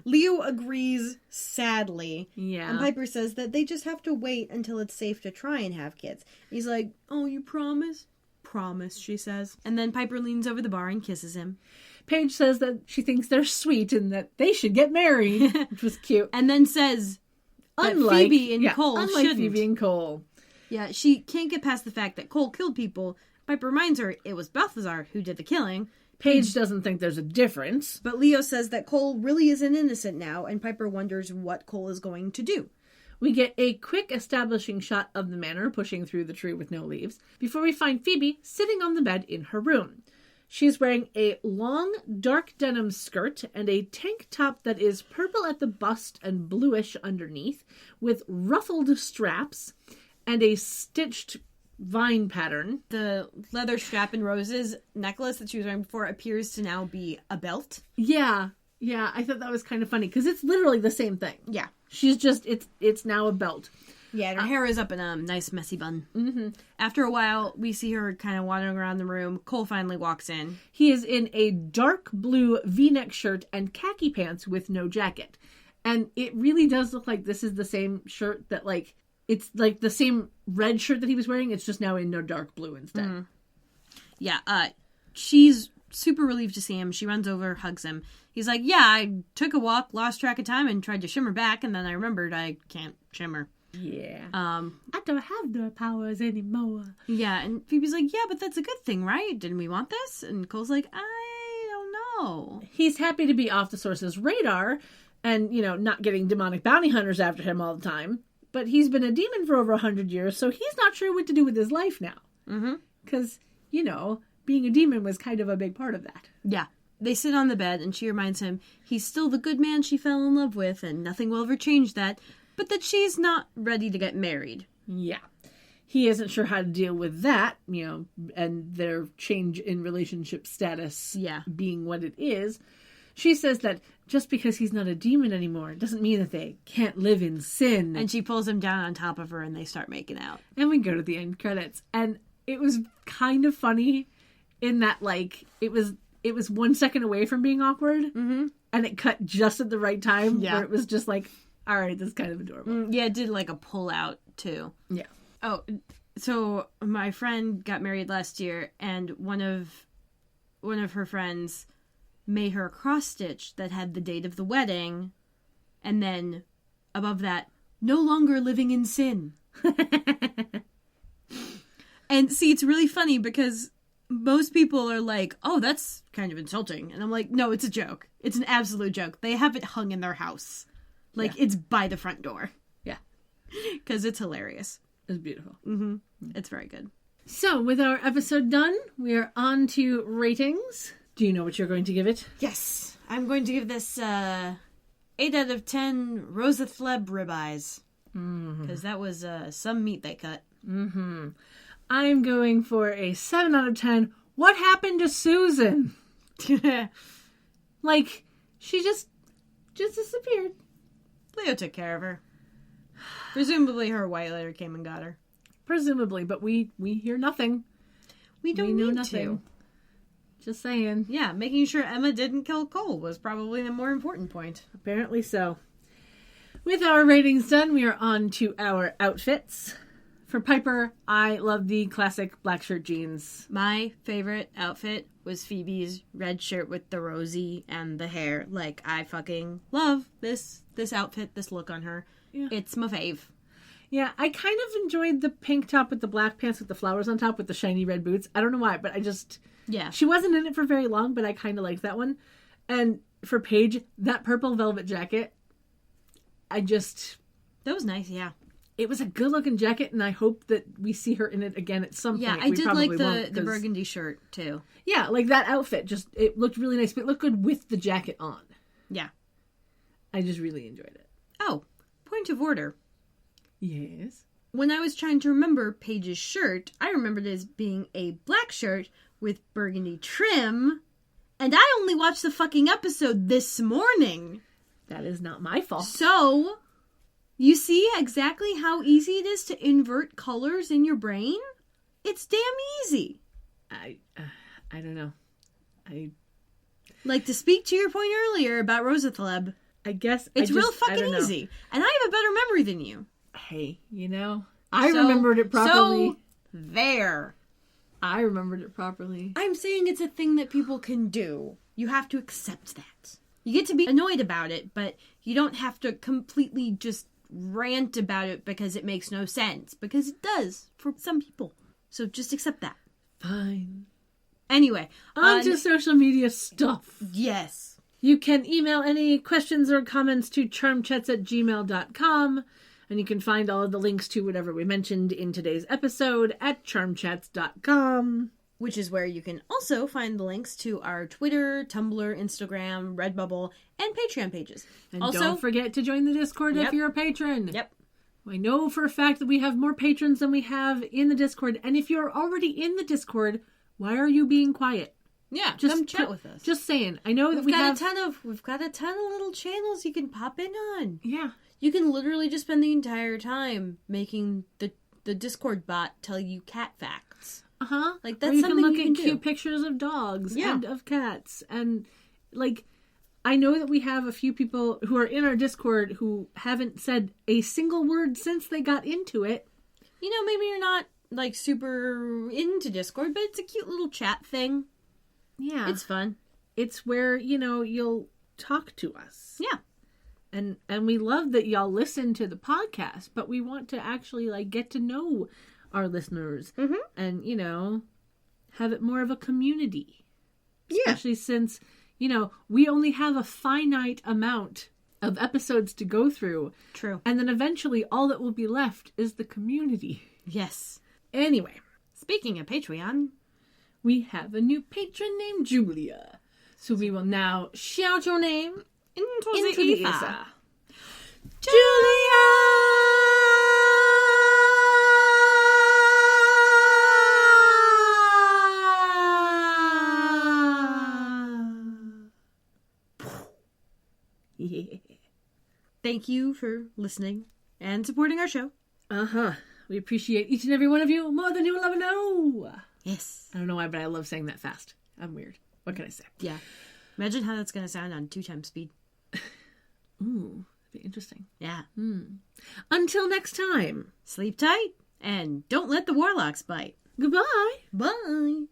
Leo agrees sadly. Yeah. And Piper says that they just have to wait until it's safe to try and have kids. He's like, oh, you promise? Promise, she says. And then Piper leans over the bar and kisses him. Paige says that she thinks they're sweet and that they should get married, which was cute. And then says unlike Phoebe and Cole shouldn't. Phoebe and Cole. Yeah, she can't get past the fact that Cole killed people. Piper reminds her it was Balthazar who did the killing. Paige doesn't think there's a difference. But Leo says that Cole really isn't innocent now, and Piper wonders what Cole is going to do. We get a quick establishing shot of the manor pushing through the tree with no leaves, before we find Phoebe sitting on the bed in her room. She's wearing a long, dark denim skirt and a tank top that is purple at the bust and bluish underneath, with ruffled straps and a stitched vine pattern. The leather strap and roses necklace that she was wearing before appears to now be a belt. Yeah, I thought that was kind of funny, because it's literally the same thing. Yeah. She's just, it's now a belt. Yeah, and her hair is up in a nice messy bun. Mm-hmm. After a while, we see her kind of wandering around the room. Cole finally walks in. He is in a dark blue V-neck shirt and khaki pants with no jacket. And it really does look like this is the same shirt that, like, it's like the same red shirt that he was wearing. It's just now in no dark blue instead. Mm-hmm. Yeah, she's super relieved to see him. She runs over, hugs him. He's like, yeah, I took a walk, lost track of time, and tried to shimmer back, and then I remembered I can't shimmer. Yeah. I don't have the powers anymore. Yeah, and Phoebe's like, yeah, but that's a good thing, right? Didn't we want this? And Cole's like, I don't know. He's happy to be off the Source's radar and, not getting demonic bounty hunters after him all the time. But he's been a demon for over 100 years, so he's not sure what to do with his life now. Mm-hmm. Because, being a demon was kind of a big part of that. Yeah. They sit on the bed, and she reminds him he's still the good man she fell in love with, and nothing will ever change that. But that she's not ready to get married. Yeah. He isn't sure how to deal with that, and their change in relationship status being what it is. She says that just because he's not a demon anymore doesn't mean that they can't live in sin. And she pulls him down on top of her and they start making out. And we go to the end credits. And it was kind of funny in that, like, it was 1 second away from being awkward. Mm-hmm. And it cut just at the right time where it was just like, all right, this is kind of adorable. Yeah, it did like a pull out too. Yeah. Oh, so my friend got married last year, and one of her friends made her a cross stitch that had the date of the wedding, and then above that, no longer living in sin. And see, it's really funny because most people are like, oh, that's kind of insulting. And I'm like, no, it's a joke. It's an absolute joke. They have it hung in their house. Like, it's by the front door. Yeah. Because it's hilarious. It's beautiful. Mm-hmm. It's very good. So, with our episode done, we are on to ratings. Do you know what you're going to give it? Yes. I'm going to give this 8 out of 10 Rosathleb ribeyes. Because that was some meat they cut. Mm-hmm. I'm going for a 7 out of 10. What happened to Susan? Like, she just disappeared. Leo took care of her. Presumably her white lighter came and got her. Presumably, but we hear nothing. We don't know nothing. To. Just saying. Yeah, making sure Emma didn't kill Cole was probably the more important point. Apparently so. With our ratings done, we are on to our outfits. For Piper, I love the classic black shirt jeans. My favorite outfit was Phoebe's red shirt with the rosy and the hair. Like, I fucking love this outfit, this look on her. Yeah. It's my fave. Yeah, I kind of enjoyed the pink top with the black pants with the flowers on top with the shiny red boots. I don't know why, but I just... Yeah. She wasn't in it for very long, but I kind of liked that one. And for Paige, that purple velvet jacket, that was nice, yeah. It was a good-looking jacket, and I hope that we see her in it again at some point. Yeah, I did like the burgundy shirt, too. Yeah, like that outfit. It looked really nice, but it looked good with the jacket on. Yeah. I just really enjoyed it. Oh, point of order. Yes? When I was trying to remember Paige's shirt, I remembered it as being a black shirt with burgundy trim, and I only watched the fucking episode this morning. That is not my fault. So... You see exactly how easy it is to invert colors in your brain? It's damn easy. I don't know. Like, to speak to your point earlier about Rosathleb, I guess it's real fucking easy. And I have a better memory than you. Hey, I remembered it properly. So, there. I remembered it properly. I'm saying it's a thing that people can do. You have to accept that. You get to be annoyed about it, but you don't have to completely just rant about it because it makes no sense. Because it does for some people. So just accept that. Fine. Anyway. On to social media stuff. Yes. You can email any questions or comments to charmchats@gmail.com. And you can find all of the links to whatever we mentioned in today's episode at charmchats.com. which is where you can also find the links to our Twitter, Tumblr, Instagram, Redbubble, and Patreon pages. And also, don't forget to join the Discord if Yep. you're a patron. Yep. I know for a fact that we have more patrons than we have in the Discord. And if you're already in the Discord, why are you being quiet? Yeah, Just come chat with us. Just saying. I know that We've got a ton of little channels you can pop in on. Yeah. You can literally just spend the entire time making the Discord bot tell you cat facts. Uh-huh. Like, that's or you something can look you at can cute do. pictures of dogs Yeah. and of cats. And, like, I know that we have a few people who are in our Discord who haven't said a single word since they got into it. You know, maybe you're not, like, super into Discord, but it's a cute little chat thing. Yeah. It's fun. It's where, you'll talk to us. Yeah. And we love that y'all listen to the podcast, but we want to actually, like, get to know our listeners and, have it more of a community. Especially since, we only have a finite amount of episodes to go through. True. And then eventually all that will be left is the community. Yes. Anyway, Speaking of Patreon, we have a new patron named Julia. So we will now shout your name into into the the ether. ether. Julia! Yeah. Thank you for listening and supporting our show. Uh-huh. We appreciate each and every one of you more than you will ever know. Yes. I don't know why, but I love saying that fast. I'm weird. What can I say? Yeah. Imagine how that's going to sound on 2x speed. Ooh, that'd be interesting. Yeah. Until next time. Sleep tight and don't let the warlocks bite. Goodbye. Bye.